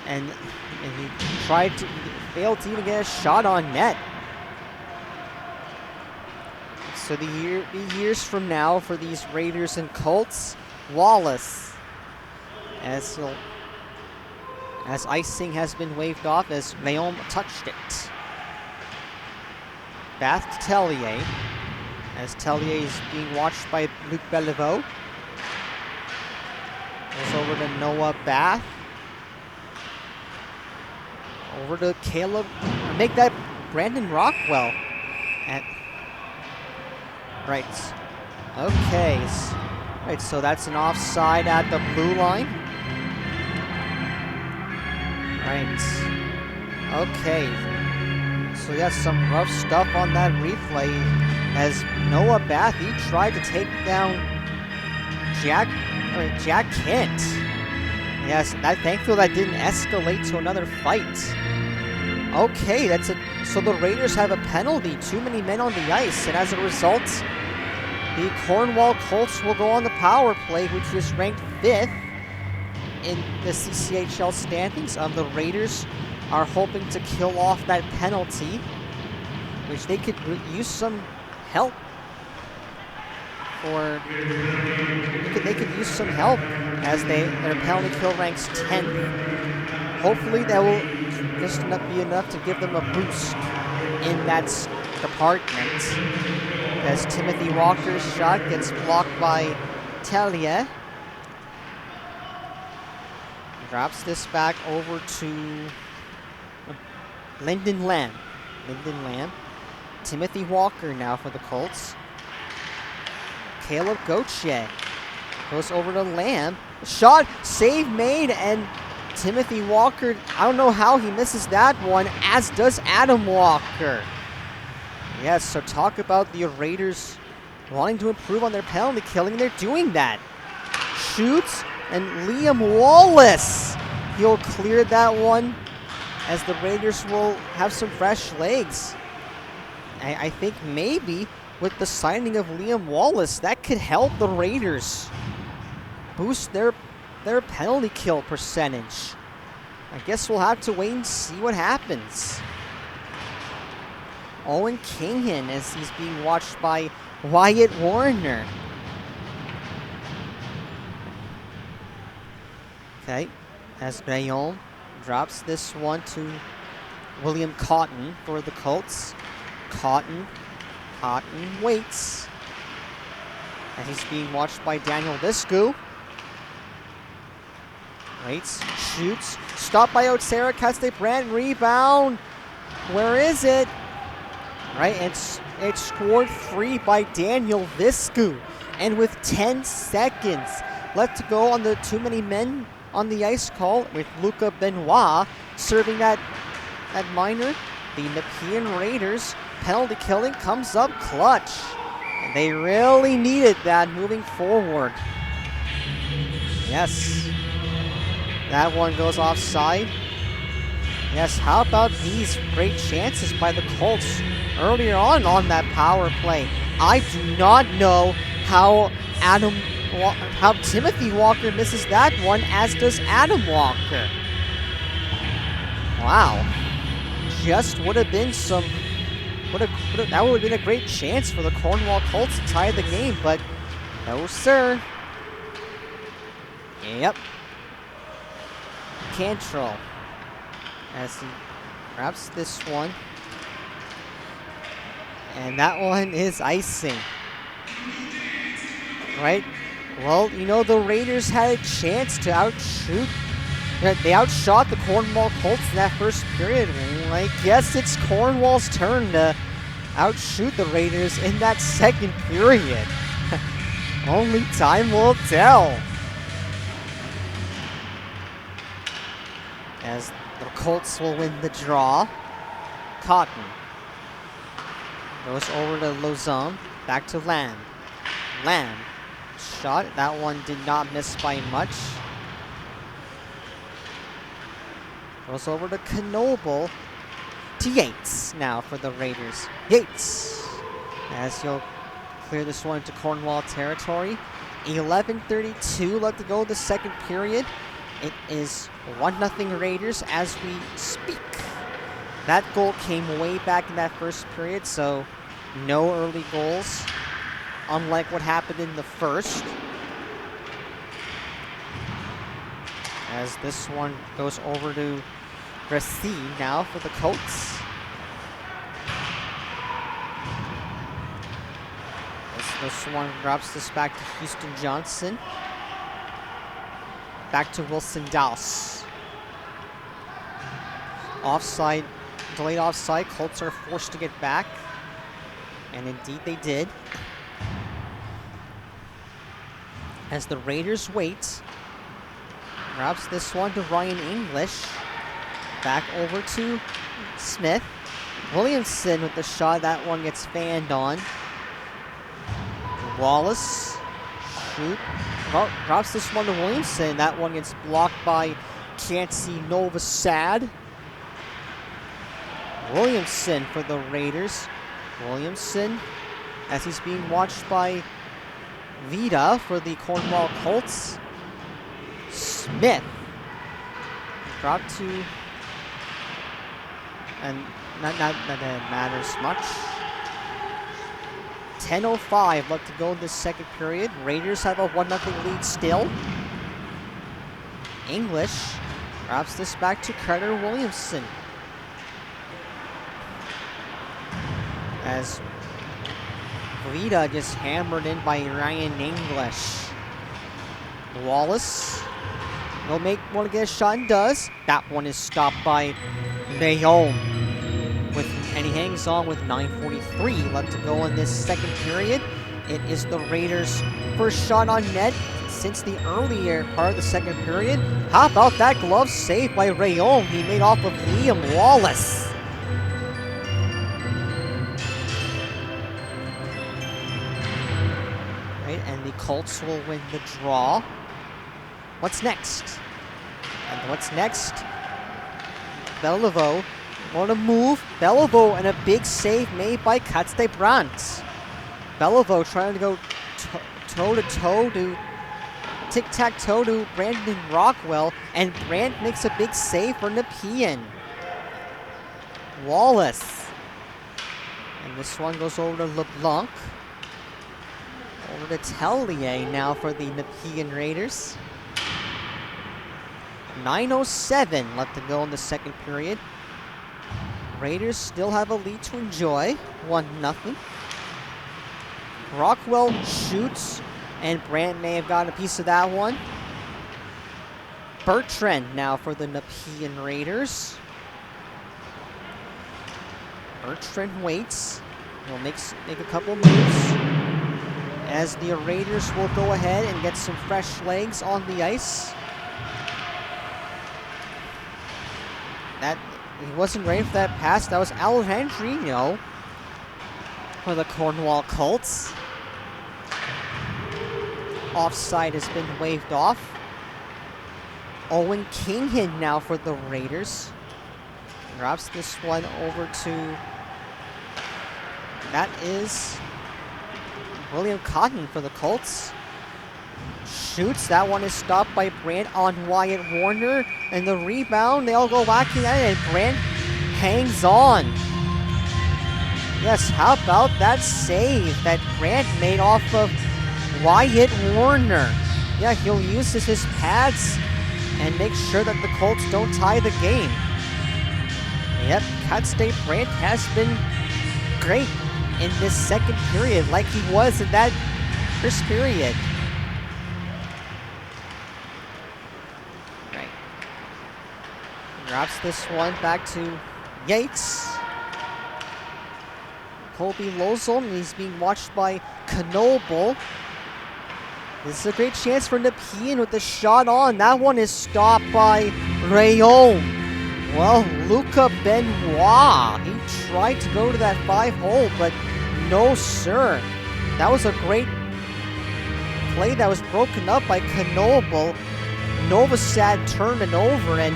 S1: And he failed to even get a shot on net. So the years from now for these Raiders and Colts, Wallace, as icing has been waved off as Leon touched it. Bath to Tellier, as Tellier is being watched by Luke Beliveau. Goes over to Noah Bath. Over to Caleb. Make that Brandon Rockwell. Right. Okay. Right, so that's an offside at the blue line. Right. Okay. So we got some rough stuff on that replay as Noah Bath, he tried to take down Jack Kent. Yes, thankfully that didn't escalate to another fight. Okay, so the Raiders have a penalty, too many men on the ice, and as a result, the Cornwall Colts will go on the power play, which is ranked 5th in the CCHL standings. The Raiders are hoping to kill off that penalty, which they could use some help for. They could use some help as their penalty kill ranks 10th. Hopefully that will just be enough to give them a boost in that department. As Timothy Walker's shot gets blocked by Tellier. Drops this back over to Lyndon Lamb. Timothy Walker now for the Colts. Caleb Gauthier goes over to Lamb. Shot, save made, and Timothy Walker, I don't know how he misses that one, as does Adam Walker. Yes, so talk about the Raiders wanting to improve on their penalty killing. They're doing that. Shoots, and Liam Wallace, he'll clear that one as the Raiders will have some fresh legs. I think maybe with the signing of Liam Wallace, that could help the Raiders boost their penalty kill percentage. I guess we'll have to wait and see what happens. Owen Kinghan as he's being watched by Wyatt Warner. Okay, as Bayonne drops this one to William Cotton for the Colts. Cotton waits. And he's being watched by Daniel Viscu. Waits, shoots, stopped by Otsera, Caste-Brand, rebound. Where is it? Right, it's scored free by Daniel Viscu. And with 10 seconds left to go on the too many men on the ice call, with Luca Benoit serving that minor, the Nepean Raiders penalty killing comes up clutch. And they really needed that moving forward. Yes. That one goes offside. Yes, how about these great chances by the Colts earlier on that power play? I do not know how Timothy Walker misses that one, as does Adam Walker. Wow. Just would have been that would have been a great chance for the Cornwall Colts to tie the game, but no, sir. Yep. Cantrell as he grabs this one. And that one is icing. Right? Well, you know, the Raiders had a chance to outshoot. They outshot the Cornwall Colts in that first period. I guess it's Cornwall's turn to outshoot the Raiders in that second period. Only time will tell. As the Colts will win the draw. Cotton goes over to Lozon. Back to Lamb. Lamb. Shot. That one did not miss by much. Goes over to Knoble. To Yates now for the Raiders. Yates. As he'll clear this one into Cornwall territory. 11:32 left to go in the second period. It is 1-0 Raiders as we speak. That goal came way back in that first period, so no early goals, unlike what happened in the first. As this one goes over to Racine now for the Colts. As this one drops this back to Houston Johnson. Back to Wilson Dowse. Offside, delayed offside. Colts are forced to get back. And indeed they did. As the Raiders wait. Grabs this one to Ryan English. Back over to Smith. Williamson with the shot. That one gets fanned on. Wallace. Shoot. Drops this one to Williamson. That one gets blocked by Chancey Novosad. Williamson for the Raiders. Williamson, as he's being watched by Vida for the Cornwall Colts. Smith. Dropped to... And not that it matters much. 10:05 left to go in this second period. Raiders have a 1-0 lead still. English drops this back to Carter Williamson. As Vida gets hammered in by Ryan English. Wallace will want to get a shot and does. That one is stopped by Bayonne. And he hangs on with 9:43 left to go in this second period. It is the Raiders' first shot on net since the earlier part of the second period. How about that glove save by Rayon? He made off of Liam Wallace. Right, and the Colts will win the draw. What's next? And what's next? Beliveau. On a move, Beliveau, and a big save made by Caste-Brand. Beliveau trying to go toe-to-toe to tic-tac-toe to Brandon Rockwell, and Brandt makes a big save for Nepean. Wallace. And this one goes over to LeBlanc. Over to Tellier now for the Nepean Raiders. 9:07 left to go in the second period. Raiders still have a lead to enjoy. 1-0. Rockwell shoots, and Brandt may have gotten a piece of that one. Bertrand now for the Nepean Raiders. Bertrand waits. He'll make a couple moves as the Raiders will go ahead and get some fresh legs on the ice. He wasn't ready for that pass. That was Alejandrino for the Cornwall Colts. Offside has been waved off. Owen Kinghan now for the Raiders. Drops this one over to... That is William Cotton for the Colts. Shoots. That one is stopped by Brandt on Wyatt Warner. And the rebound, they all go whacking at it, and Brandt hangs on. Yes, how about that save that Brandt made off of Wyatt Warner? Yeah, he'll use his pads and make sure that the Colts don't tie the game. Yep, Cat State Brandt has been great in this second period, like he was in that first period. Right. Drops this one back to Yates. Colby Lozon, he's being watched by Knoble. This is a great chance for Nepean with the shot on. That one is stopped by Rayon. Well, Luca Benoit, he tried to go to that 5-hole, but no, sir. That was a great play that was broken up by Knoble. Novosad turned it over, and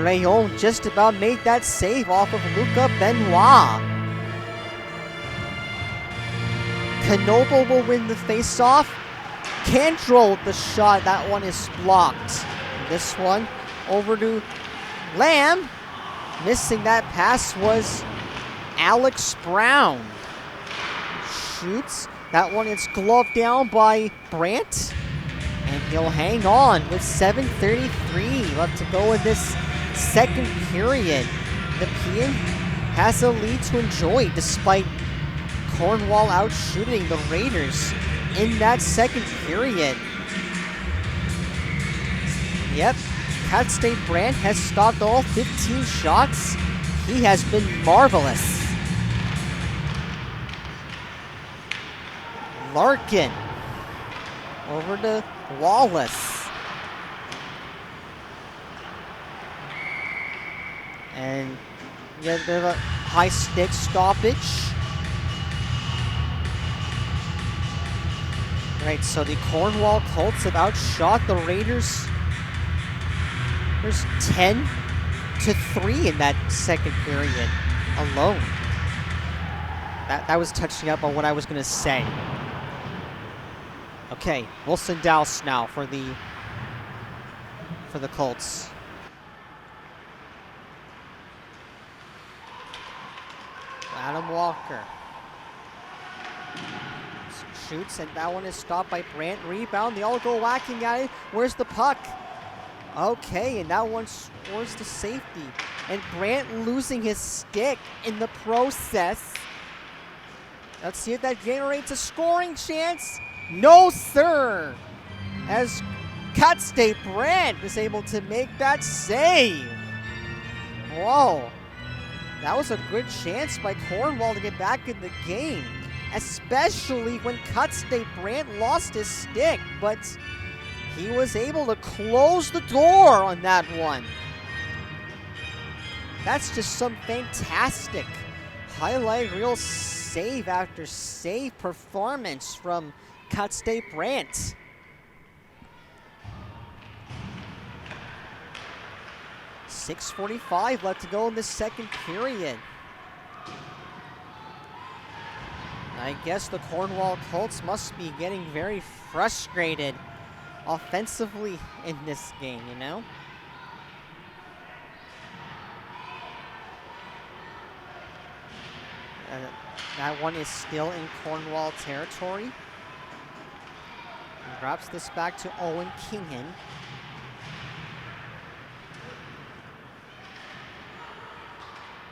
S1: Rayon just about made that save off of Luca Benoit. Knoble will win the face-off. Cantrell with the shot. That one is blocked. This one over to Lamb. Missing that pass was Alex Brown. Shoots. That one is gloved down by Brandt. And he'll hang on with 7:33 left to go in this second period. Nepean has a lead to enjoy despite Cornwall out-shooting the Raiders in that second period. Yep, Cat State Brandt has stopped all 15 shots. He has been marvelous. Larkin over to Wallace. And we have a bit of a high stick stoppage. Right, so the Cornwall Colts have outshot the Raiders. There's 10-3 in that second period alone. That was touching up on what I was going to say. Okay, Wilson Douse now for the Colts. Adam Walker shoots, and that one is stopped by Brandt. Rebound, they all go whacking at it. Where's the puck? Okay, and that one scores to safety. And Brandt losing his stick in the process. Let's see if that generates a scoring chance. No, sir! As Cat State Brandt is able to make that save. Whoa. That was a good chance by Cornwall to get back in the game, especially when Cat State Brandt lost his stick, but he was able to close the door on that one. That's just some fantastic highlight reel save after save performance from Cat State Brandt. .6:45 left to go in the second period. I guess the Cornwall Colts must be getting very frustrated offensively in this game, you know? That one is still in Cornwall territory. He drops this back to Owen Kingan.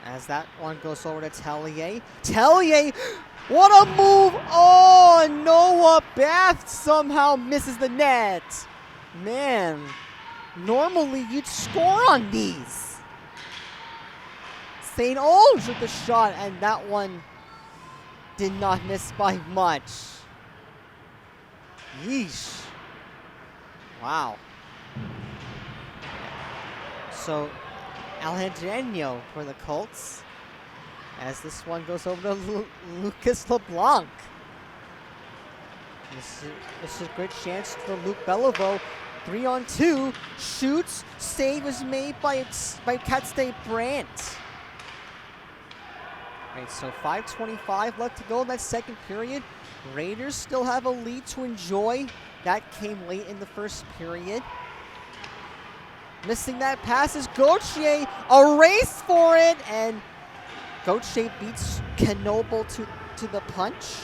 S1: As that one goes over to Tellier. Tellier! What a move! Oh, Noah Bath somehow misses the net. Man, normally you'd score on these. St. Olge with the shot, and that one did not miss by much. Yeesh. Wow. So, Alejandro for the Colts. As this one goes over to Lucas LeBlanc. This is a good chance for Luke Beliveau. 3-on-2. Shoots. Save is made by Katste Brandt. Right, so 5:25 left to go in that second period. Raiders still have a lead to enjoy. That came late in the first period. Missing that pass is Gauthier. A race for it, and Gauthier beats Knoble to the punch.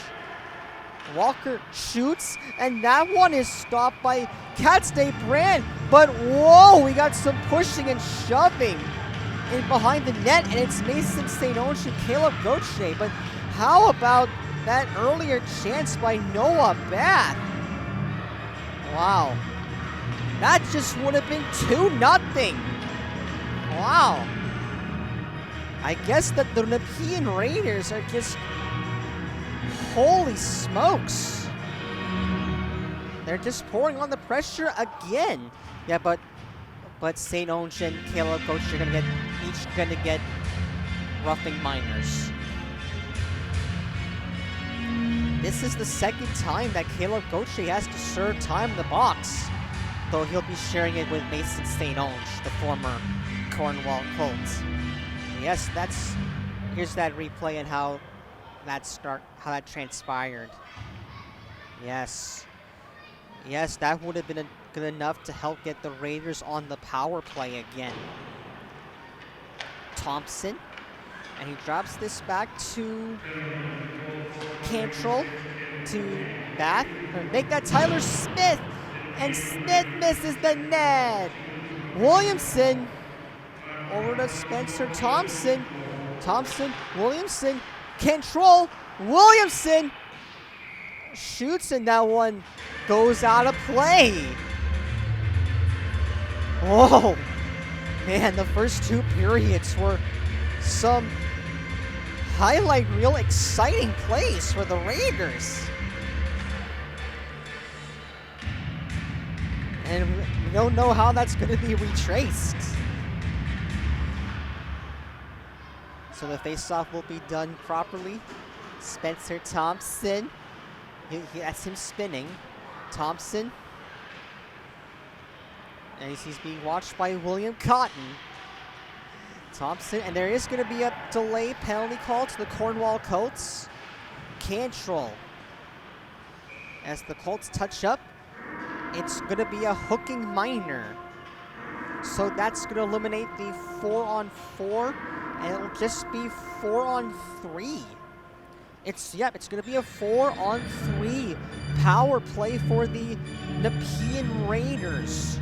S1: Walker shoots, and that one is stopped by Katste Brandt. But whoa, we got some pushing and shoving in behind the net, and it's Mason St. Onge and Caleb Gauthier. But how about that earlier chance by Noah Bath? Wow. That just would have been 2-0. Wow. I guess that the Nepean Raiders are just, holy smokes. They're just pouring on the pressure again. Yeah, but St. Onge and Caleb Gauthier are each gonna get roughing minors. This is the second time that Caleb Gauthier has to serve time in the box, though he'll be sharing it with Mason St. Onge, the former Cornwall Colts. Yes, here's that replay and how that transpired. Yes, that would have been good enough to help get the Raiders on the power play again. Thompson, and he drops this back to Cantrell, to Bath, or make that Tyler Smith, and Smith misses the net. Williamson over to Spencer Thompson. Williamson, Cantrell, Williamson shoots, and that one goes out of play. Whoa. Man, the first two periods were some highlight reel exciting plays for the Raiders. And we don't know how that's going to be retraced. So the face-off will be done properly. Spencer Thompson. That's him spinning. Thompson. And he's being watched by William Cotton. Thompson, and there is going to be a delay penalty call to the Cornwall Colts. Cantrell. As the Colts touch up, it's going to be a hooking minor. So that's going to eliminate the 4-on-4, and it'll just be 4-on-3. It's going to be a 4-on-3 power play for the Nepean Raiders.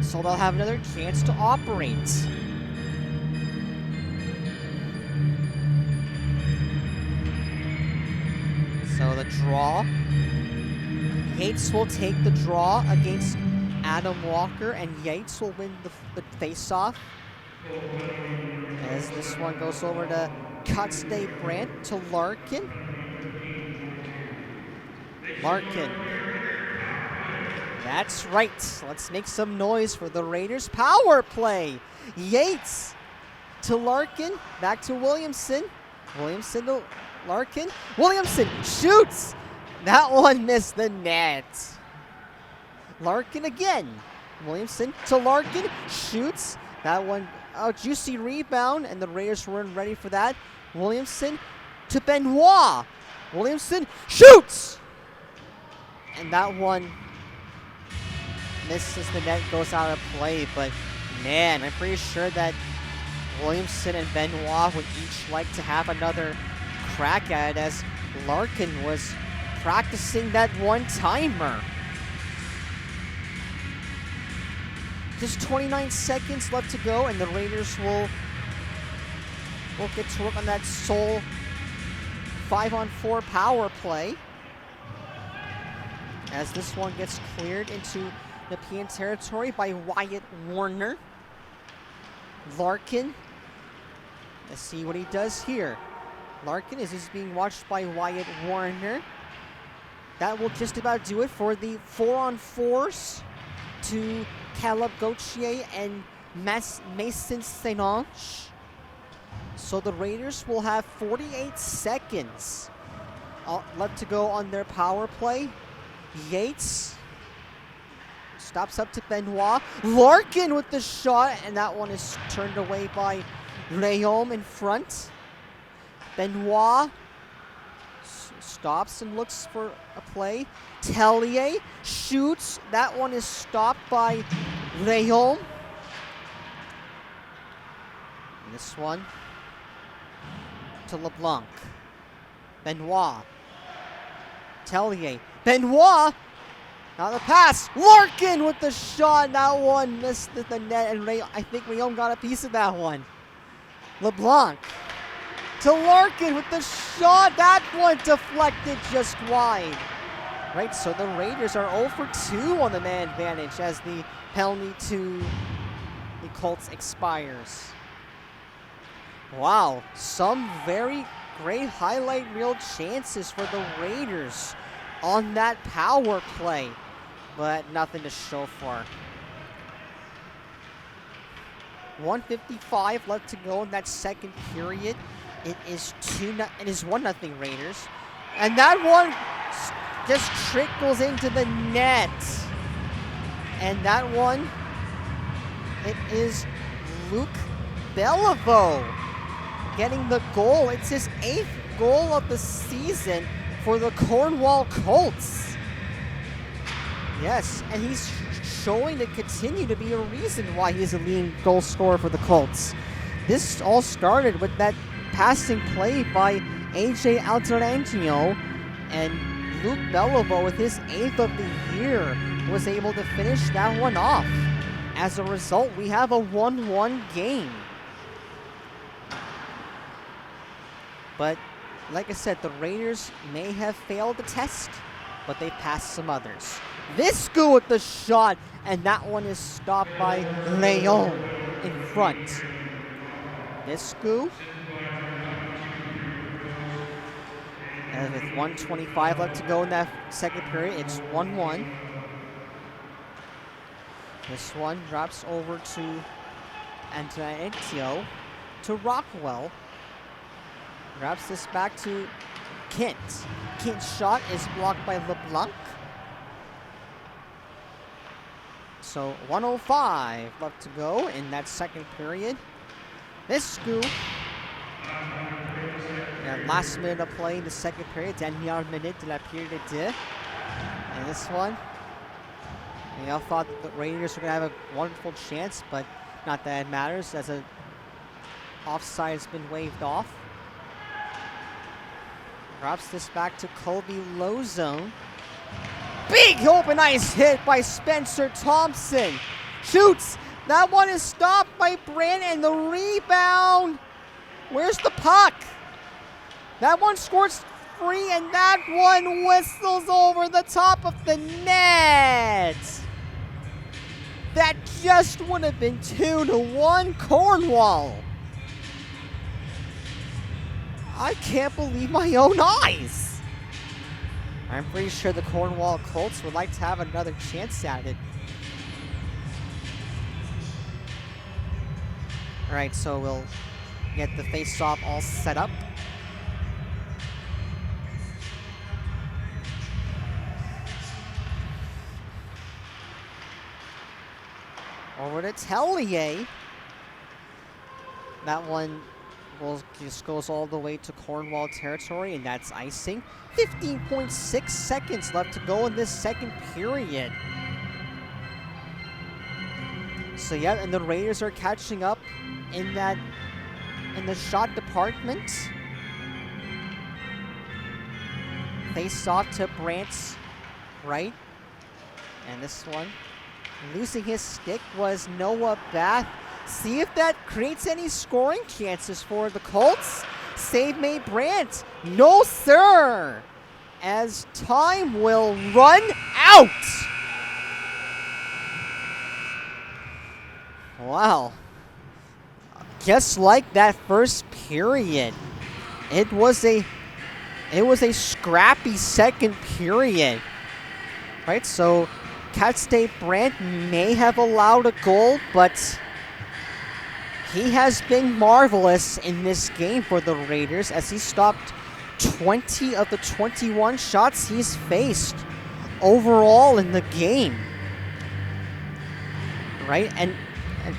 S1: So they'll have another chance to operate. So the draw. Yates will take the draw against Adam Walker, and Yates will win the face-off. As this one goes over to Katste Brandt to Larkin. That's right. Let's make some noise for the Raiders. Power play. Yates to Larkin. Back to Williamson. Williamson to Larkin. Williamson shoots. That one missed the net. Larkin again. Williamson to Larkin. Shoots. That one, juicy rebound, and the Raiders weren't ready for that. Williamson to Benoit. Williamson shoots. And that one misses the net, goes out of play, but man, I'm pretty sure that Williamson and Benoit would each like to have another crack at it, as Larkin was practicing that one-timer. Just 29 seconds left to go, and the Raiders will get to work on that sole 5-on-4 power play, as this one gets cleared into Nepean territory by Wyatt Warner. Larkin, let's see what he does here. Larkin is being watched by Wyatt Warner. That will just about do it for the 4-on-4s to Caleb Gauthier and Mason St. Ange. So the Raiders will have 48 seconds left to go on their power play. Yates stops up to Benoit. Larkin with the shot, and that one is turned away by Rayom in front. Benoit stops and looks for a play. Tellier shoots. That one is stopped by Rayom. This one to LeBlanc. Benoit. Tellier. Benoit! Now the pass. Larkin with the shot. That one missed at the net, and I think Rayom got a piece of that one. LeBlanc to Larkin with the shot. That one deflected just wide. Right, so the Raiders are 0 for 2 on the man advantage as the penalty to the Colts expires. Wow, some very great highlight reel chances for the Raiders on that power play, but nothing to show for. 1:55 left to go in that second period. It is 1-0 Raiders, and that one just trickles into the net. And that one, it is Luke Beliveau getting the goal. It's his 8th goal of the season for the Cornwall Colts. Yes, and he's showing to continue to be a reason why he's a leading goal scorer for the Colts. This all started with that passing play by AJ Altarantino, and Luke Beliveau, with his 8th of the year, was able to finish that one off. As a result, we have a 1-1 game. But like I said, the Raiders may have failed the test, but they passed some others. Viscu with the shot, and that one is stopped by Leon in front. Viscu. And with 1:25 left to go in that second period, it's 1-1. This one drops over to Antonio, to Rockwell. Drops this back to Kent. Kent's shot is blocked by LeBlanc. So 1:05 left to go in that second period. Viscu. And last minute of play in the second period, dernière minute de la période de deux. And this one, we all thought that the Raiders were going to have a wonderful chance, but not that it matters, as a offside has been waved off. Drops this back to Colby Lozone. Big open ice hit by Spencer Thompson. Shoots. That one is stopped by Brand, and the rebound. Where's the puck? That one scores free, and that one whistles over the top of the net. That just would have been 2-1 Cornwall. I can't believe my own eyes. I'm pretty sure the Cornwall Colts would like to have another chance at it. All right, so we'll get the face-off all set up. Over to Tellier. That one just goes all the way to Cornwall territory, and that's icing. 15.6 seconds left to go in this second period. So yeah, and the Raiders are catching up in the shot department. Face off to Brant's right. And this one, losing his stick was Noah Bath. See if that creates any scoring chances for the Colts. Save made Brant. No, sir! As time will run out! Wow. Just like that first period, it was a scrappy second period. Right, so Cat State Brant may have allowed a goal, but he has been marvelous in this game for the Raiders as he stopped 20 of the 21 shots he's faced overall in the game. Right, and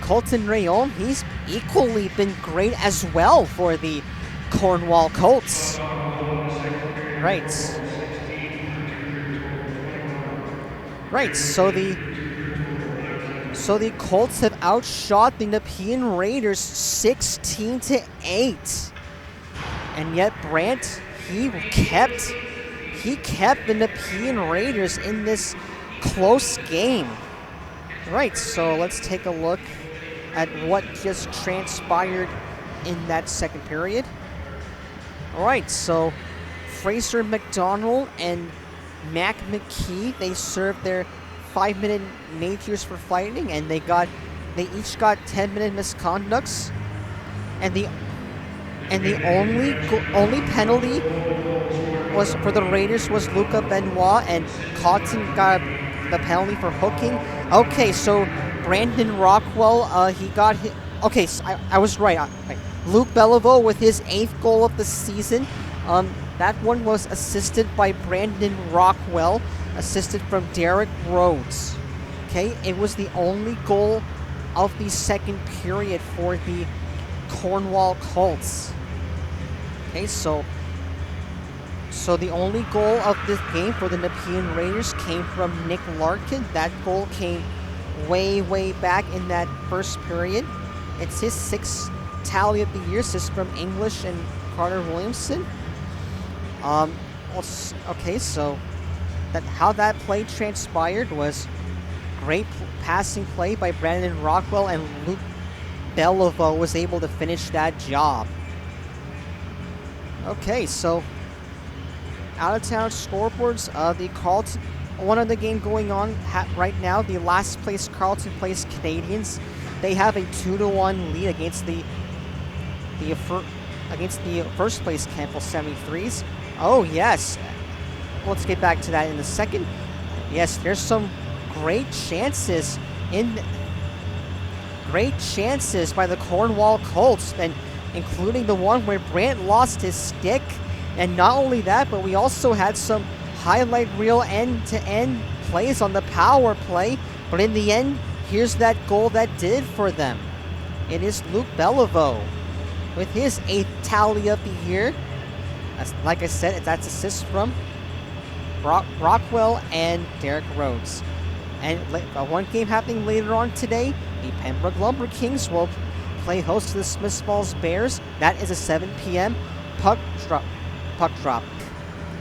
S1: Colton Rayon, he's equally been great as well for the Cornwall Colts. Right. Right, so the Colts have outshot the Nepean Raiders 16-8. And yet Brant, he kept the Nepean Raiders in this close game. Right, so let's take a look at what just transpired in that second period. All right, so Fraser McDonald and Mac McKee, they served their 5-minute natures for fighting, and they each got 10-minute misconducts, and the only penalty was for the Raiders was Luca Benoit, and Cotton got the penalty for hooking. Okay, so Brandon Rockwell, he got hit. Okay, so I was right. Luke Beliveau with his 8th goal of the season. That one was assisted by Brandon Rockwell, assisted from Derek Rhodes. Okay, it was the only goal of the second period for the Cornwall Colts. Okay, so the only goal of this game for the Nepean Raiders came from Nick Larkin. That goal came way back in that first period. It's his 6th tally of the year. This is from English and Carter Williamson. Okay, so how that play transpired was great passing play by Brandon Rockwell, and Luke Beliveau was able to finish that job. Okay, so out-of-town scoreboards. The Carlton, one of the game going on right now. The last place Carlton plays Canadians. They have a 2-1 lead against the first place Campbell 73s. Oh yes, let's get back to that in a second. Yes, there's some great chances by the Cornwall Colts, and including the one where Brant lost his stick. And not only that, but we also had some highlight reel end-to-end plays on the power play. But in the end, here's that goal that did for them. It is Luke Beliveau with his 8th tally of the year. Like I said, that's assists from Rockwell and Derek Rhodes. And one game happening later on today, the Pembroke Lumber Kings will play host to the Smiths Falls Bears. That is a 7 p.m. puck drop.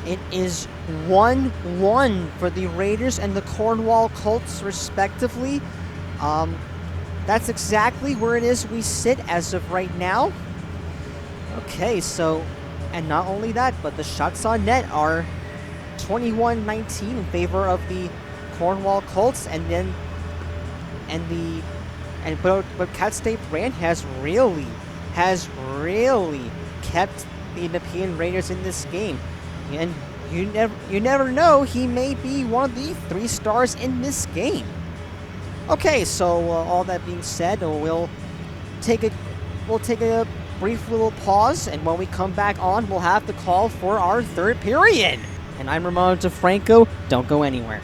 S1: It is 1-1 for the Raiders and the Cornwall Colts, respectively. That's exactly where it is we sit as of right now. Okay, so, and not only that, but the shots on net are 21-19 in favor of the Cornwall Colts, but Cat State Brant has really kept the Nepean Raiders in this game, and you never know, he may be one of the 3 stars in this game. Okay, so all that being said, we'll take a brief little pause, and when we come back on, we'll have the call for our third period. And I'm Romano Di Franco. Don't go anywhere.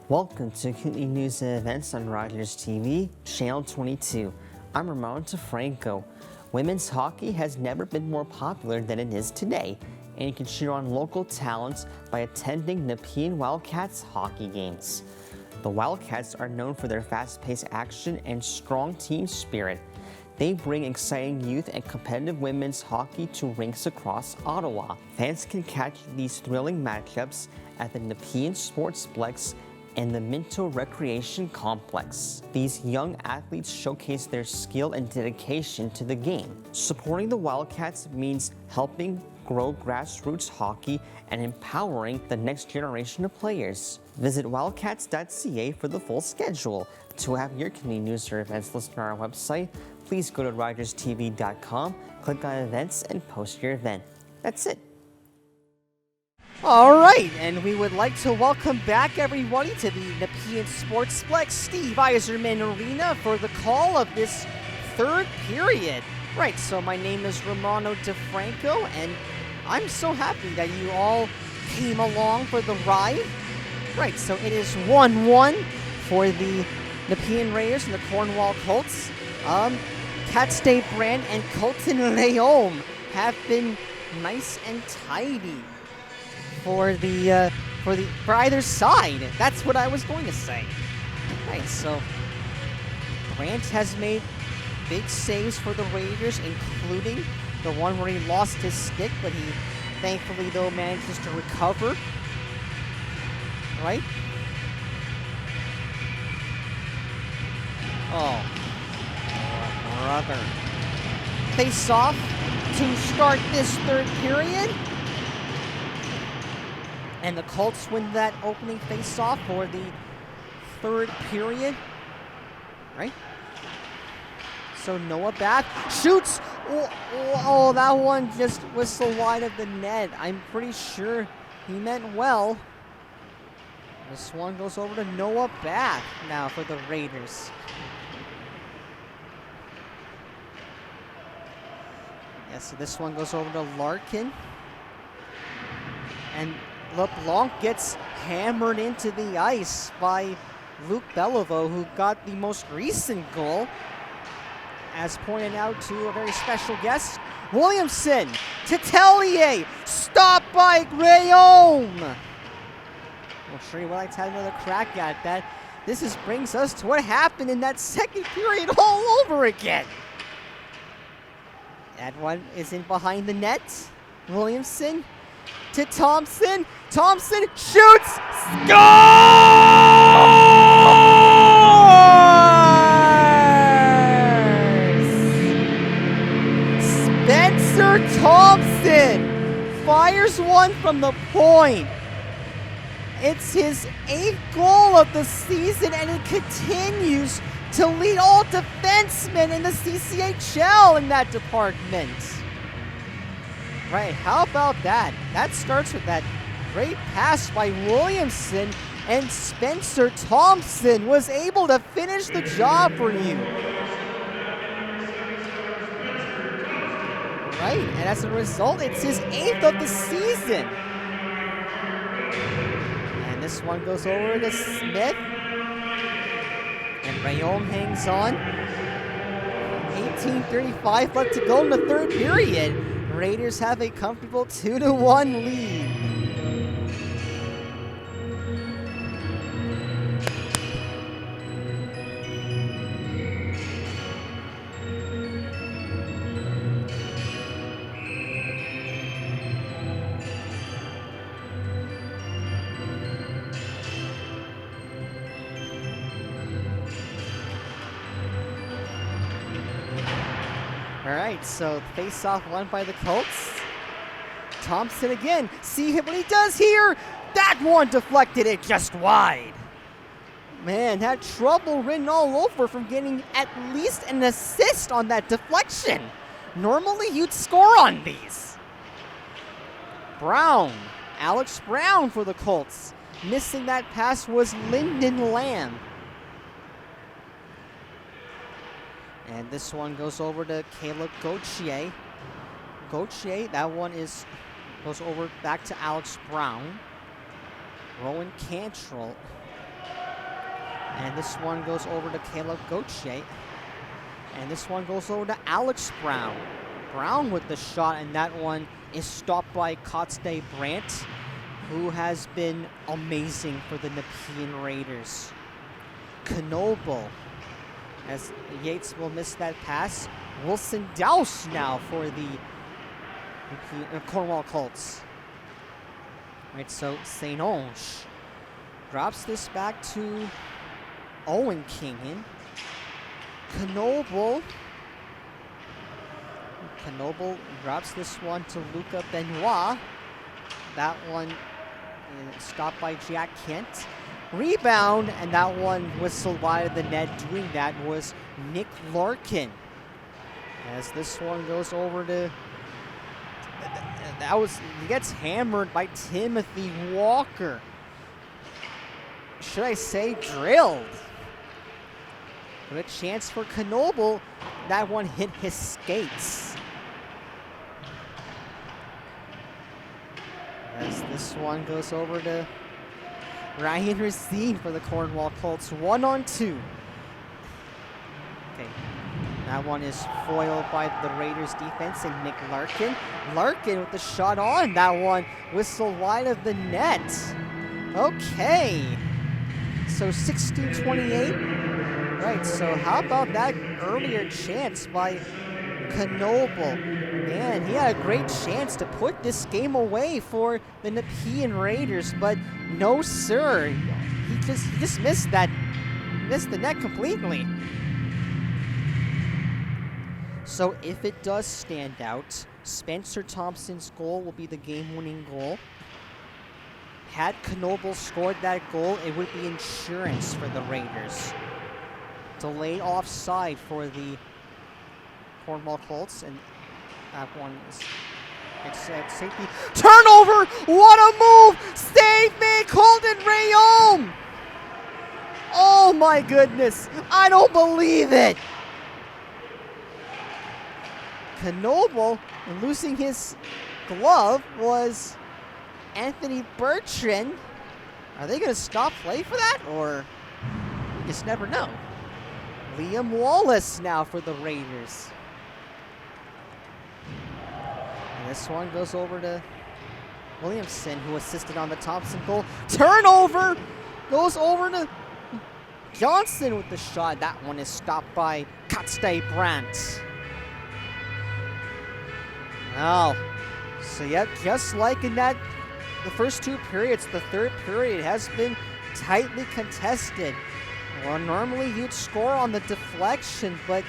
S1: Welcome to Kootenai News and Events on Rogers TV, Channel 22. I'm Romano Di Franco. Women's hockey has never been more popular than it is today, and you can cheer on local talents by attending Nepean Wildcats hockey games. The Wildcats are known for their fast-paced action and strong team spirit. They bring exciting youth and competitive women's hockey to rinks across Ottawa. Fans can catch these thrilling matchups at the Nepean Sportsplex and the Minto Recreation Complex. These young athletes showcase their skill and dedication to the game. Supporting the Wildcats means helping grow grassroots hockey and empowering the next generation of players. Visit wildcats.ca for the full schedule. To have your community news or events listed on our website, please go to rogerstv.com, click on events, and post your event. That's it. All right, and we would like to welcome back everybody to the Nepean Sportsplex Steve Yzerman Arena for the call of this third period. Right, so my name is Romano Di Franco, and I'm so happy that you all came along for the ride. Right, so it is 1-1 for the Nepean Raiders and the Cornwall Colts. Cat Day Brand and Colton Leome have been nice and tidy for either side. That's what I was going to say. Right, so Brand has made big saves for the Raiders, including the one where he lost his stick, but he thankfully though manages to recover. Right? Oh, brother. Face off to start this third period. And the Colts win that opening face-off for the third period. Right? So Noah back, shoots! Oh, that one just whistled wide of the net. I'm pretty sure he meant well. This one goes over to Noah back now for the Raiders. Yeah, so this one goes over to Larkin. And LeBlanc gets hammered into the ice by Luc Beliveau, who got the most recent goal. As pointed out to a very special guest, Williamson to Tellier, stopped by Graham. Well, sure would like to have another crack at that. This brings us to what happened in that second period all over again. That one is in behind the net. Williamson to Thompson. Thompson shoots! Spencer Thompson fires one from the point. It's his 8th goal of the season, and it continues to lead all defensemen in the CCHL in that department. Right, how about that? That starts with that great pass by Williamson, and Spencer Thompson was able to finish the job for you. Right, and as a result, it's his 8th of the season. And this one goes over to Smith. And Rayom hangs on. 18:35 left to go in the third period. Raiders have a comfortable 2-1 lead. All right, so face-off won by the Colts. Thompson again. See what he does here. That one deflected it just wide. Man, had trouble written all over from getting at least an assist on that deflection. Normally, you'd score on these. Brown. Alex Brown for the Colts. Missing that pass was Lyndon Lamb. And this one goes over to Caleb Gauthier. Gauthier, that one goes over back to Alex Brown. Rowan Cantrell. And this one goes over to Caleb Gauthier. And this one goes over to Alex Brown. Brown with the shot, and that one is stopped by Kotsday Brandt, who has been amazing for the Nepean Raiders. Knoble. As Yates will miss that pass. Wilson Douse now for the Cornwall Colts. Right, so St. Onge drops this back to Owen Kingan. Knoble drops this one to Luca Benoit. That one stopped by Jack Kent. Rebound, and that one whistled wide of the net. Doing that was Nick Larkin. As this one goes over to, he gets hammered by Timothy Walker. Should I say drilled? But a chance for Knoble. That one hit his skates. As this one goes over to Ryan Racine for the Cornwall Colts. 1-on-2. Okay. That one is foiled by the Raiders defense and Nick Larkin. Larkin with the shot on. That one whistled wide of the net. Okay. So 16-28. Right, so how about that earlier chance by Knoble? Man, he had a great chance to put this game away for the Nepean Raiders, but no sir. He just missed the net completely. So if it does stand out, Spencer Thompson's goal will be the game-winning goal. Had Knoble scored that goal, it would be insurance for the Raiders. Delayed offside for the Cornwall Colts, and that one is at safety. Turnover! What a move! Save me, Colton Rayom! Oh my goodness! I don't believe it! Knoble, losing his glove, was Anthony Bertrand. Are they going to stop play for that, or you just never know? Liam Wallace now for the Raiders. And this one goes over to Williamson, who assisted on the Thompson goal. Turnover! Goes over to Johnson with the shot. That one is stopped by Katstay Brandt. Wow. So yep, just like in the first two periods, the third period has been tightly contested. Well, normally you'd score on the deflection, but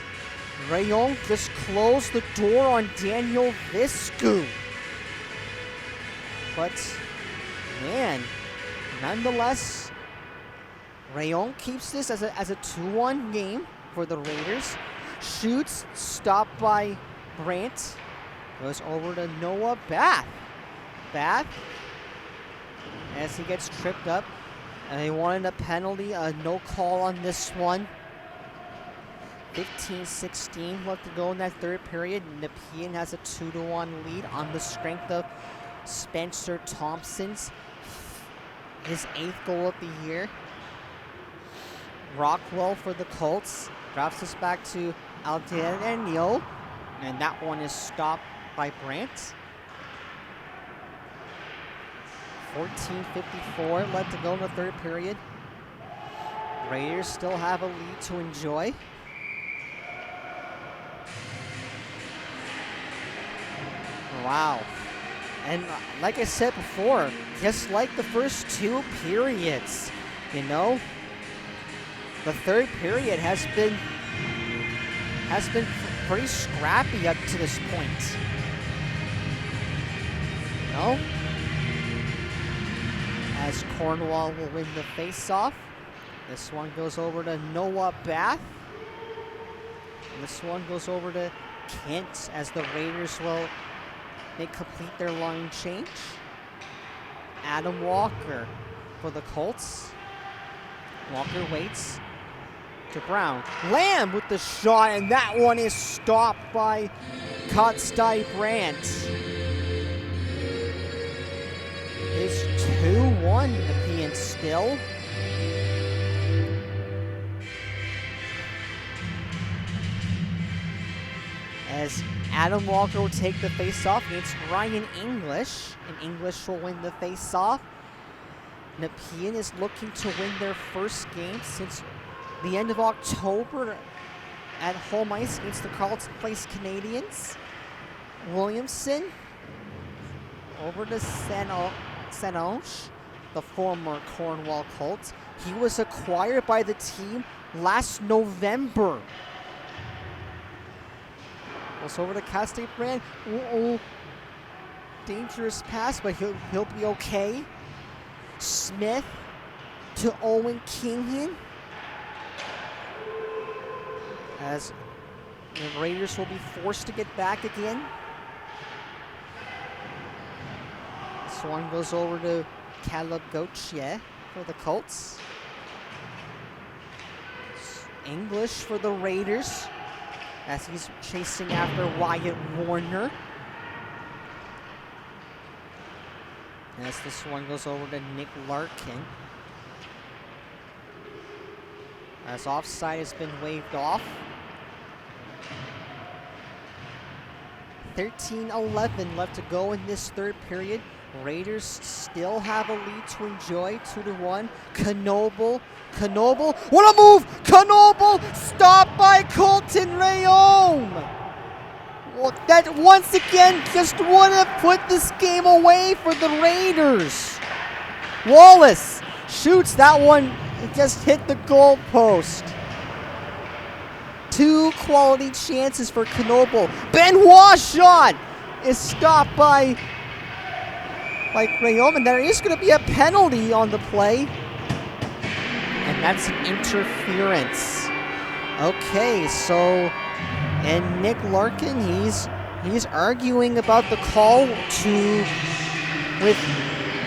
S1: Rayon just closed the door on Daniel Viscu. But, man, nonetheless, Rayon keeps this as a 2-1 game for the Raiders. Shoots, stopped by Brandt. Goes over to Noah Bath. Bath, as he gets tripped up. And they wanted a penalty, no call on this one. 15-16 left to go in that third period. Nepean has a 2-1 lead on the strength of Spencer Thompson's, his 8th goal of the year. Rockwell for the Colts. Drops this back to Aldenio. And that one is stopped by Brandt. 14:54 left to go in the third period. Raiders still have a lead to enjoy. Wow. And like I said before, just like the first two periods, you know, the third period has been pretty scrappy up to this point. You know? As Cornwall will win the face-off. This one goes over to Noah Bath. And this one goes over to Kent as the Raiders will complete their line change. Adam Walker for the Colts. Walker waits to Brown. Lamb with the shot, and that one is stopped by Katstay Brandt. It's 2-1 Nepean still. As Adam Walker will take the face-off against Ryan English, and English will win the face-off. Nepean is looking to win their first game since the end of October at home ice against the Carleton Place Canadians. Williamson over to Saint-Onge, the former Cornwall Colts. He was acquired by the team last November. Goes over to Castaic Brand. Dangerous pass, but he'll be okay. Smith to Owen Kingham. As the Raiders will be forced to get back again. This one goes over to Caleb Gauthier for the Colts. English for the Raiders as he's chasing after Wyatt Warner. As this one goes over to Nick Larkin. As offside has been waved off. 13-11 left to go in this third period. Raiders still have a lead to enjoy, 2-1. Knoble, what a move! Knoble, stopped by Colton Rayome! Well, that once again just would have put this game away for the Raiders. Wallace shoots that one, it just hit the goal post. 2 quality chances for Knoble. Benoit shot is stopped by Rayome, and there is going to be a penalty on the play. And that's an interference. Okay, so, and Nick Larkin, he's arguing about the call with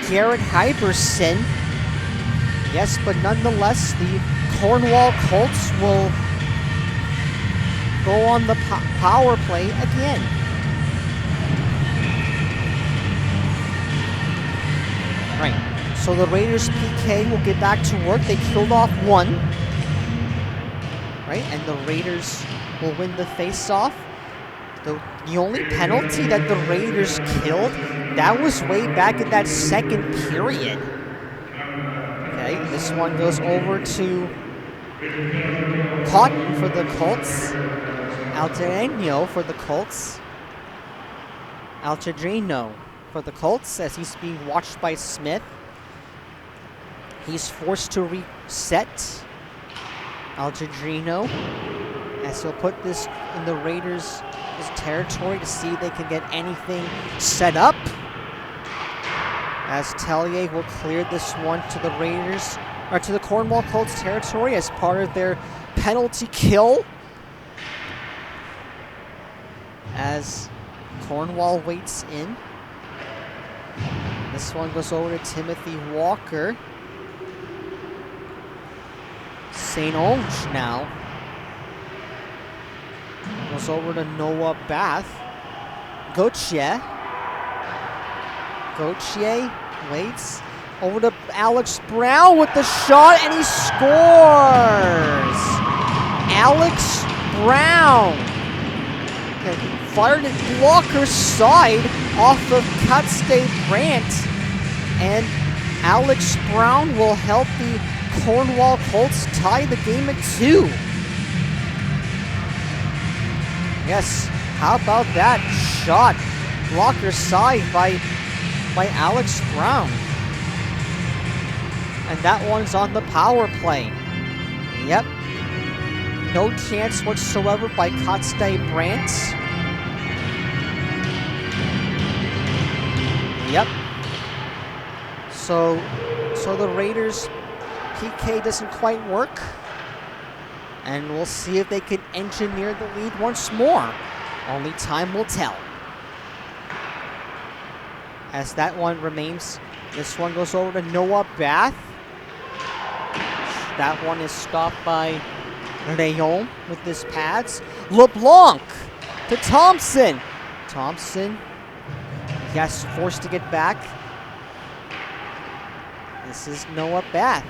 S1: Garrett Hyberson. Yes, but nonetheless, the Cornwall Colts will go on the power play again. Right, so the Raiders PK will get back to work. They killed off 1. Right, and the Raiders will win the face-off. The only penalty that the Raiders killed, that was way back in that second period. Okay, this one goes over to Cotton for the Colts. Altereno for the Colts. Altadrino for the Colts as he's being watched by Smith. He's forced to reset. Altadrino as he'll put this in the Raiders' territory to see if they can get anything set up. As Tellier will clear this one to the Raiders, or to the Cornwall Colts territory as part of their penalty kill. As Cornwall waits in. This one goes over to Timothy Walker. Saint-Onge now. Goes over to Noah Bath. Gauthier waits. Over to Alex Brown with the shot, and he scores! Alex Brown. Fired at Walker's side off of Castaic Brand. And Alex Brown will help the Cornwall Colts tie the game at 2. Yes, how about that shot? Walker's side by Alex Brown. And that one's on the power play. Yep. No chance whatsoever by Castaic Brand. Yep. So the Raiders PK doesn't quite work. And we'll see if they can engineer the lead once more. Only time will tell. As that one remains, this one goes over to Noah Bath. That one is stopped by Rayome with his pads. LeBlanc to Thompson. Thompson, yes, forced to get back. This is Noah Bath.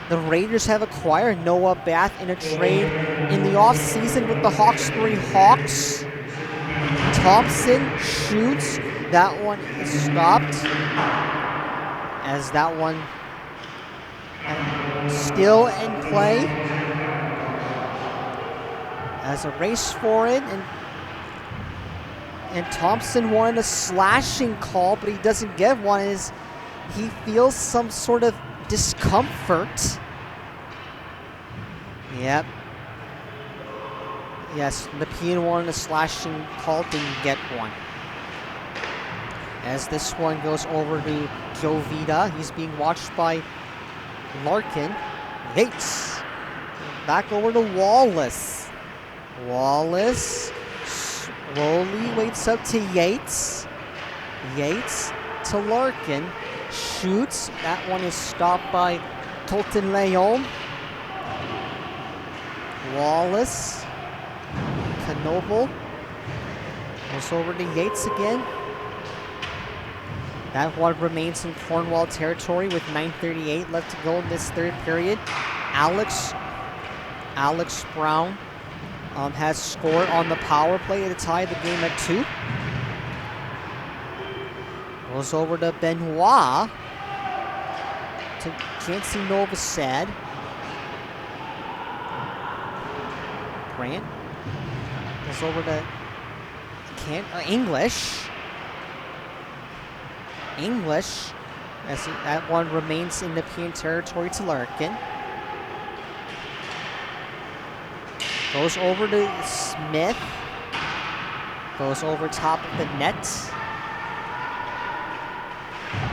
S1: The Raiders have acquired Noah Bath in a trade in the offseason with the Hawkesbury Hawks. Thompson shoots. That one is stopped. As that one still in play. as a race for it, and Thompson wanted a slashing call, but he doesn't get one as he feels some sort of discomfort. Yep. Yes, Nepean wanted a slashing call, didn't get one. As this one goes over to Jovita, he's being watched by Larkin. Yates. Back over to Wallace. Wallace slowly waits up to Yates. Yates to Larkin. Shoots. That one is stopped by Tolton Leon. Wallace. Knoble goes over to Yates again. That one remains in Cornwall territory with 9:38 left to go in this third period. Alex Brown has scored on the power play to tie the game at 2. Goes over to Benoit. Can't see Novosad. Grant. Goes over to English. As that one remains in Nepean territory to Larkin. Goes over to Smith. Goes over top of the net.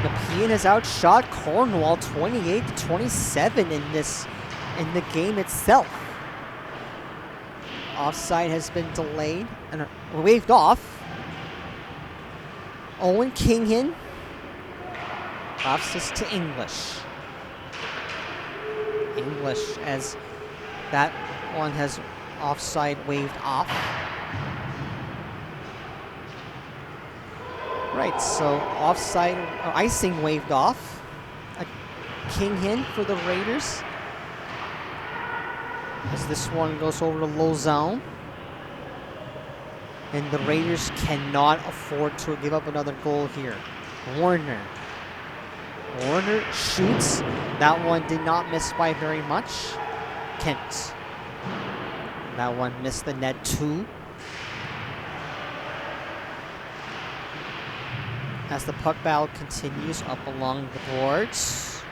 S1: Nepean has outshot Cornwall 28-27 in the game itself. Offside has been delayed and waved off. Owen Kinghan drops this to English. English as that one has offside waved off. Right, so offside, icing waved off. Kinghan for the Raiders. As this one goes over to Lausanne. And the Raiders cannot afford to give up another goal here. Warner shoots. That one did not miss by very much. Kent. That one missed the net too. As the puck battle continues up along the boards.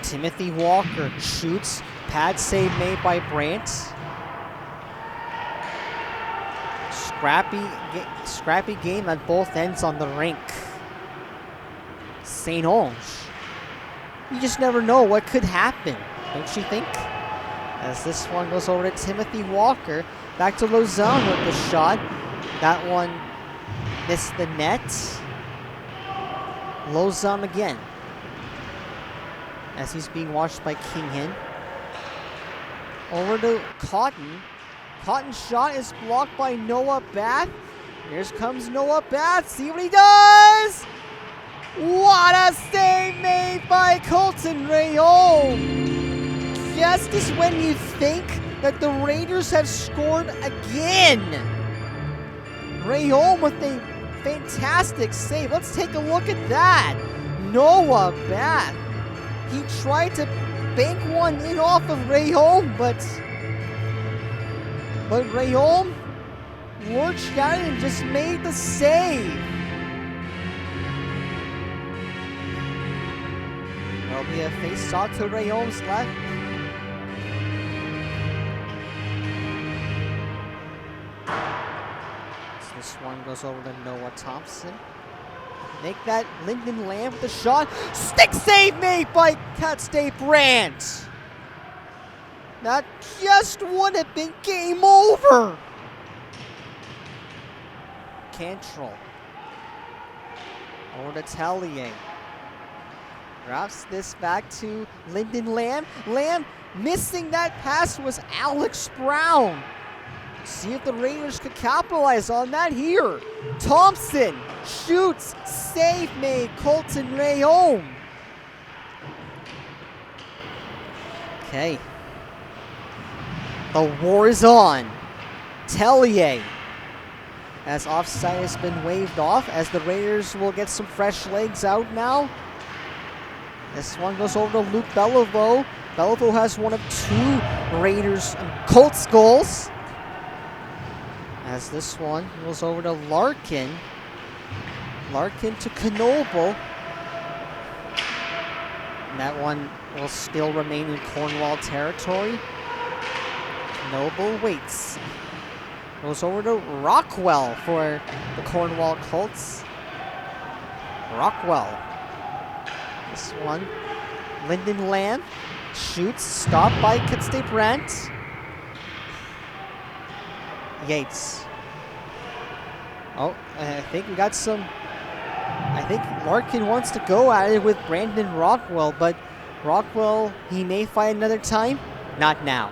S1: Timothy Walker shoots. Pad save made by Brandt. Scrappy game at both ends on the rink. St. Onge. You just never know what could happen, don't you think? As this one goes over to Timothy Walker. Back to Lausanne with the shot. That one missed the net. Lausanne again. As he's being watched by Kinghan. Over to Cotton. Cotton's shot is blocked by Noah Bath. Here comes Noah Bath. See what he does! What a save made by Colton Rayon! Just as when you think that the Raiders have scored again. Rayon with a fantastic save. Let's take a look at that. Noah Bath. He tried to bank one in off of Rayon, but Rayon lurched out and just made the save. There'll be a face-off to Rayon's left. So this one goes over to Noah Thompson. Make that Lyndon Lamb with the shot. Stick save made by Kat-Stay Brandt. That just would have been game over. Cantrell. Over to Tellier. Drops this back to Lyndon Lamb. Lamb missing that pass was Alex Brown. See if the Raiders could capitalize on that here. Thompson shoots. Save made. Colton Rayon. Okay. The war is on. Tellier. As offside has been waved off, as the Raiders will get some fresh legs out now. This one goes over to Luke Bellevaux. Bellevaux has one of two Colts goals. As this one goes over to Larkin. Larkin to Knoble. And that one will still remain in Cornwall territory. Knoble waits. Goes over to Rockwell for the Cornwall Colts. Rockwell. This one. Lyndon Lamb shoots. Stopped by Kutste-Brandt. Yates. Oh, I think we got some... I think Larkin wants to go at it with Brandon Rockwell, but Rockwell, he may fight another time. Not now.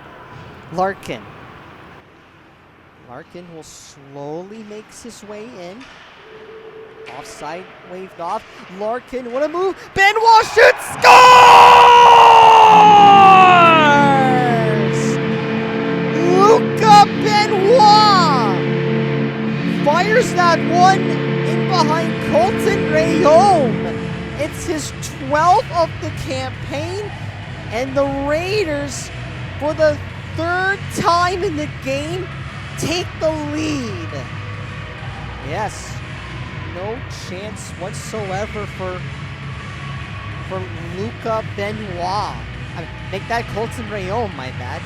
S1: Larkin. Larkin will slowly makes his way in. Offside waved off. Larkin, what a move! Benoit shoots! Scores! Luca Benoit fires that one in behind Colton Rayome. It's his 12th of the campaign, and the Raiders, for the third time in the game, take the lead. Yes, no chance whatsoever for Luca Benoit. Make that Colton Rayome, my bad.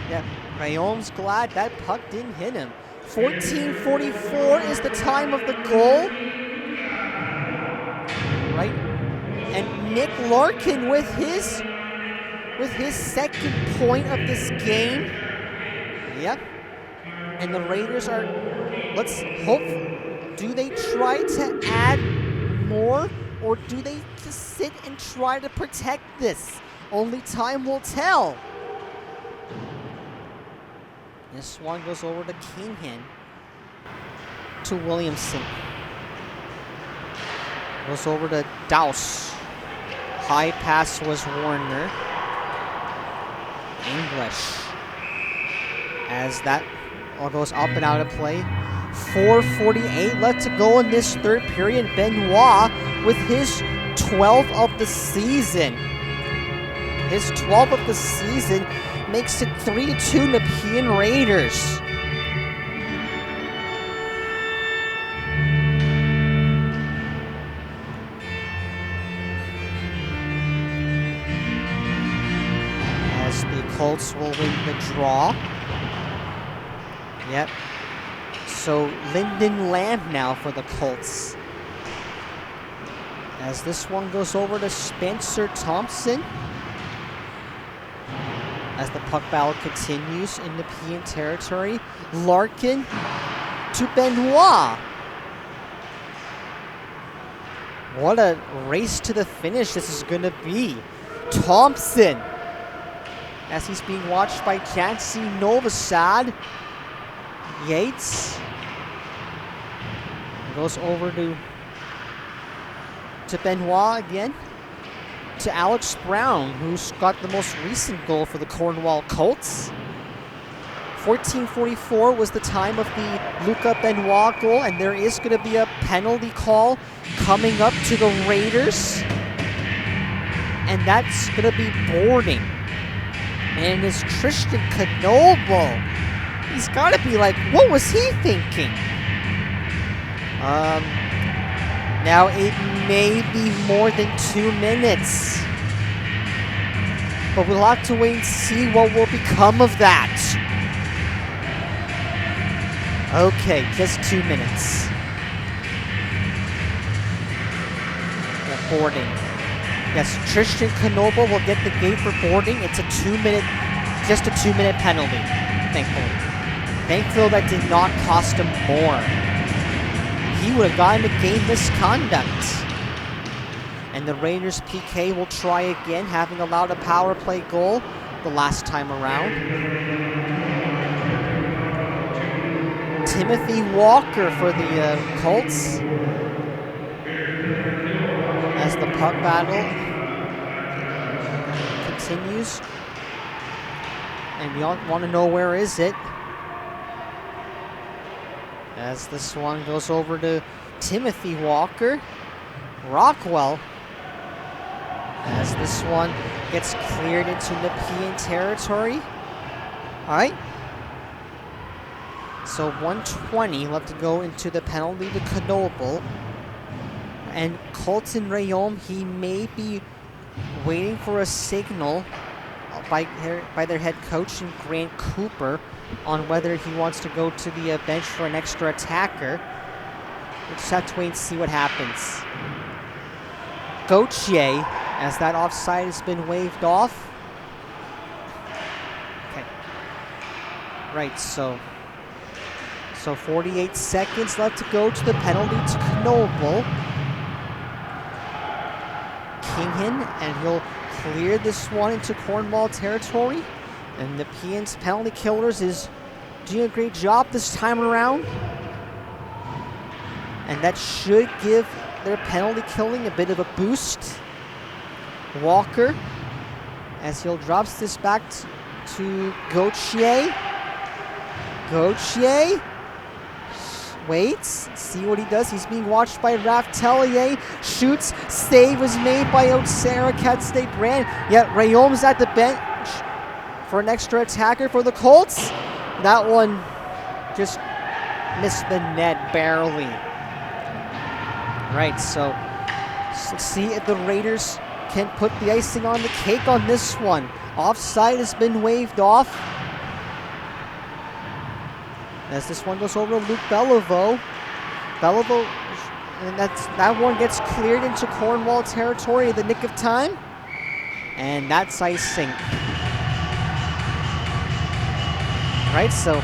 S1: Yeah, Rayome's glad that puck didn't hit him. 14:44 is the time of the goal. Right? And Nick Larkin with his second point of this game. Yep. And the Raiders are, let's hope, do they try to add more, or do they just sit and try to protect this? Only time will tell. This one goes over to Kinghan. To Williamson. Goes over to Dowse. High pass was Warner. English. As that all goes up and out of play. 4:48 left to go in this third period. Benoit with his 12th of the season. His 12th of the season makes it 3-2 Nepean Raiders. As the Colts will win the draw. Yep. So Lyndon Lamb now for the Colts. As this one goes over to Spencer Thompson. As the puck battle continues in Nepean territory. Larkin to Benoit. What a race to the finish this is going to be. Thompson, as he's being watched by Jancy Novosad. Yates goes over to Benoit again. To Alex Brown, who's got the most recent goal for the Cornwall Colts. 14:44 was the time of the Luca Benoit goal, and there is going to be a penalty call coming up to the Raiders. And that's going to be boarding. And it's Tristan Knoble. He's got to be like, what was he thinking? Now it may be more than 2 minutes. But we'll have to wait and see what will become of that. Okay, just 2 minutes. Yeah, boarding. Yes, Tristan Knoble will get the gate for boarding. It's just a 2 minute penalty, thankfully. Thankfully that did not cost him more. He would have gotten the game misconduct. And the Raiders PK will try again, having allowed a power play goal the last time around. Timothy Walker for the Colts. As the puck battle continues. And we all want to know where is it. As this one goes over to Timothy Walker. Rockwell as this one gets cleared into Nepean territory. All right. So 1:20 left to go into the penalty to Knoble. And Colton Rayom, he may be waiting for a signal by their head coach and Grant Cooper on whether he wants to go to the bench for an extra attacker. We'll just have to wait and see what happens. Gauthier, as that offside has been waved off. Okay. Right, so 48 seconds left to go to the penalty to Knoble. Kinghan, and he'll clear this one into Cornwall territory. And Nepean's penalty killers is doing a great job this time around. And that should give their penalty killing a bit of a boost. Walker, as he'll drops this back to Gauthier. Gauthier waits, see what he does. He's being watched by Raph Tellier. Shoots, save was made by Otsara Katsde-Brand. Yet Rayom's at the bench for an extra attacker for the Colts. That one just missed the net barely. Right, so let's see if the Raiders can put the icing on the cake on this one. Offside has been waved off. As this one goes over to Luke Beliveau. Beliveau, and that one gets cleared into Cornwall territory in the nick of time. And that's icing. Right, so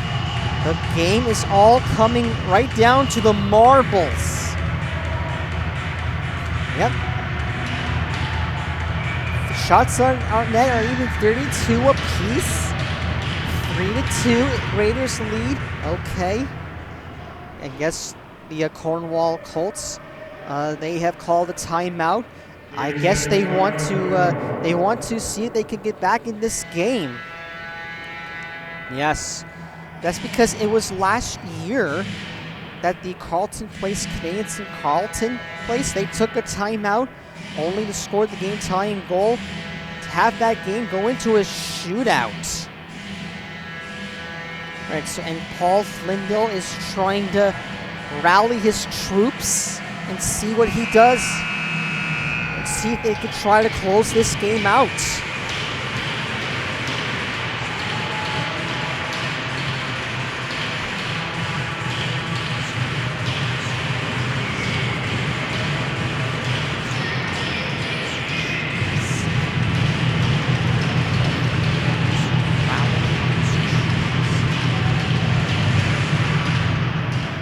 S1: the game is all coming right down to the marbles. Yep. The shots on net are even 32 apiece. 3-2, Raiders lead. Okay. I guess the Cornwall Colts, they have called a timeout. I guess they want to see if they can get back in this game. Yes, that's because it was last year that the Carleton Place Canadians in Carleton Place, they took a timeout only to score the game-tying goal to have that game go into a shootout. Right, so and Paul Flindle is trying to rally his troops and see what he does. Let's see if they can try to close this game out.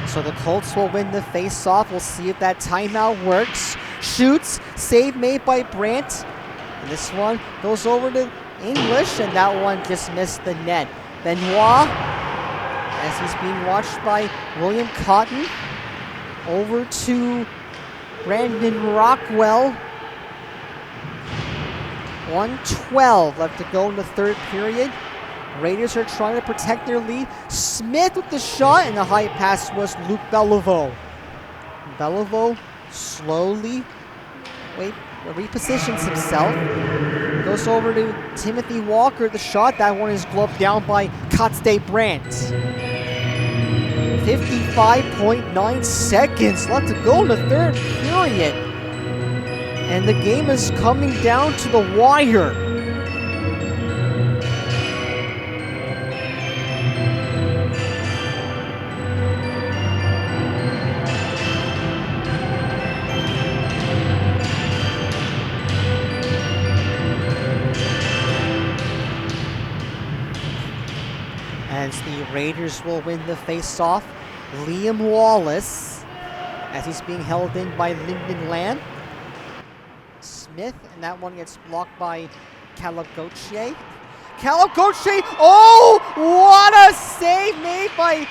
S1: So the Colts will win the face-off. We'll see if that timeout works. Shoots, save made by Brandt. And this one goes over to English, and that one just missed the net. Benoit, as he's being watched by William Cotton. Over to Brandon Rockwell. 1:12 left to go in the third period. Raiders are trying to protect their lead. Smith with the shot, and the high pass was Luke Beliveau. Beliveau slowly repositions himself. Goes over to Timothy Walker. The shot, that one is gloved down by Katsde-Brand. 55.9 seconds left to go in the third period. And the game is coming down to the wire. As the Raiders will win the face-off, Liam Wallace, as he's being held in by Lyndon Lamb. Smith, and that one gets blocked by Caleb Gauthier. Caleb Gauthier, oh, what a save made by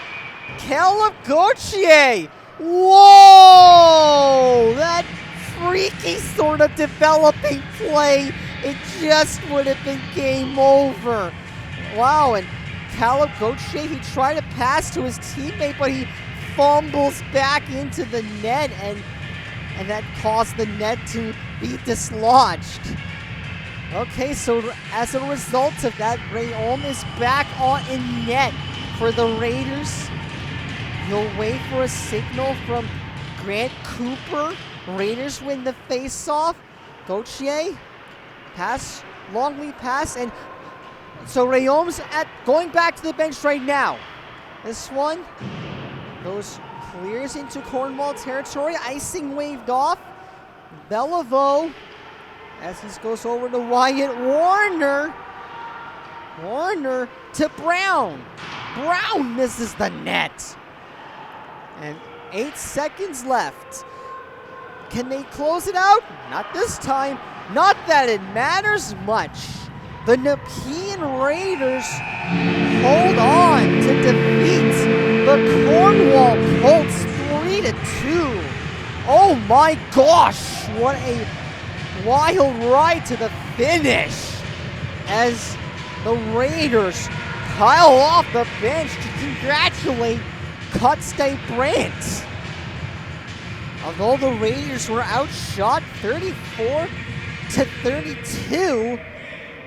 S1: Caleb Gauthier. Whoa, that freaky sort of developing play. It just would have been game over. Wow, and Caleb Gauthier, he tried to pass to his teammate, but he fumbles back into the net, and that caused the net to be dislodged. Okay, so as a result of that, Rayom is back in net for the Raiders. He'll wait for a signal from Grant Cooper. Raiders win the face-off. Gauthier, pass, long lead pass, and so Rayom's going back to the bench right now. This one clears into Cornwall territory. Icing waved off. Beliveau, as he goes over to Wyatt Warner. Warner to Brown. Brown misses the net. And 8 seconds left. Can they close it out? Not this time. Not that it matters much. The Nepean Raiders hold on to defeat the Cornwall Colts 3-2. Oh my gosh, what a wild ride to the finish as the Raiders pile off the bench to congratulate Cutstay Brant. Although the Raiders were outshot 34-32,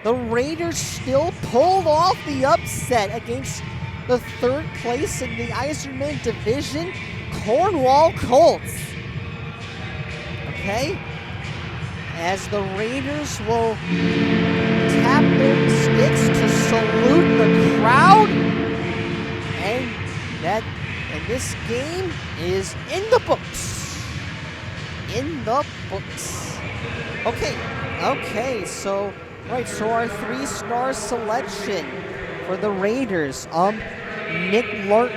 S1: the Raiders still pulled off the upset against the third place in the Iserman division, Cornwall Colts. Okay? As the Raiders will tap their sticks to salute the crowd. And this game is in the books. In the books. Okay, so our 3-star selection for the Raiders. Nick Lart.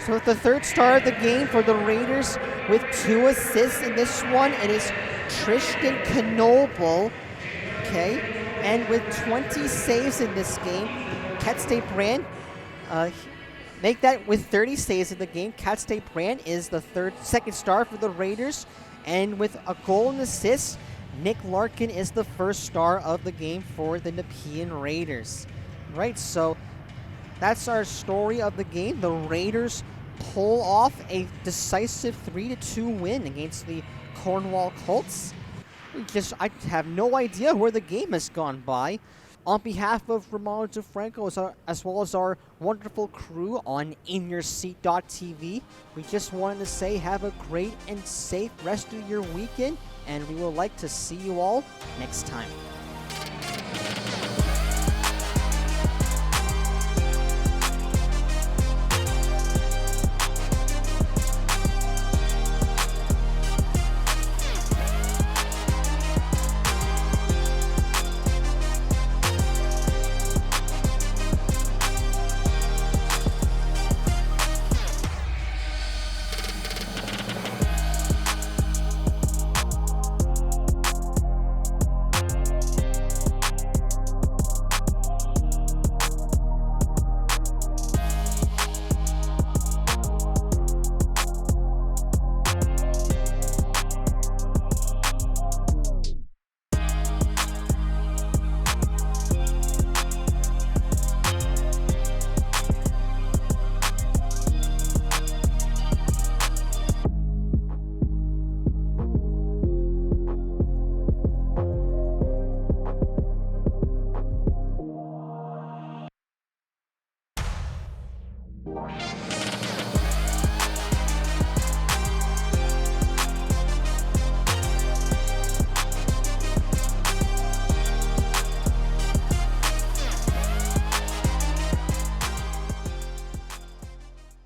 S1: So the third star of the game for the Raiders with 2 assists in this one. It is Tristan Knoble. Okay. And with 20 saves in this game, Cutstay Brant, make that with 30 saves in the game. Cutstay Brant is the second star for the Raiders. And with a goal and assist, Nick Larkin is the first star of the game for the Nepean Raiders. Right, so that's our story of the game. The Raiders pull off a decisive 3-2 win against the Cornwall Colts. I have no idea where the game has gone by. On behalf of Romano Di Franco, as well as our wonderful crew on InYourSeat.tv, we just wanted to say have a great and safe rest of your weekend, and we would like to see you all next time.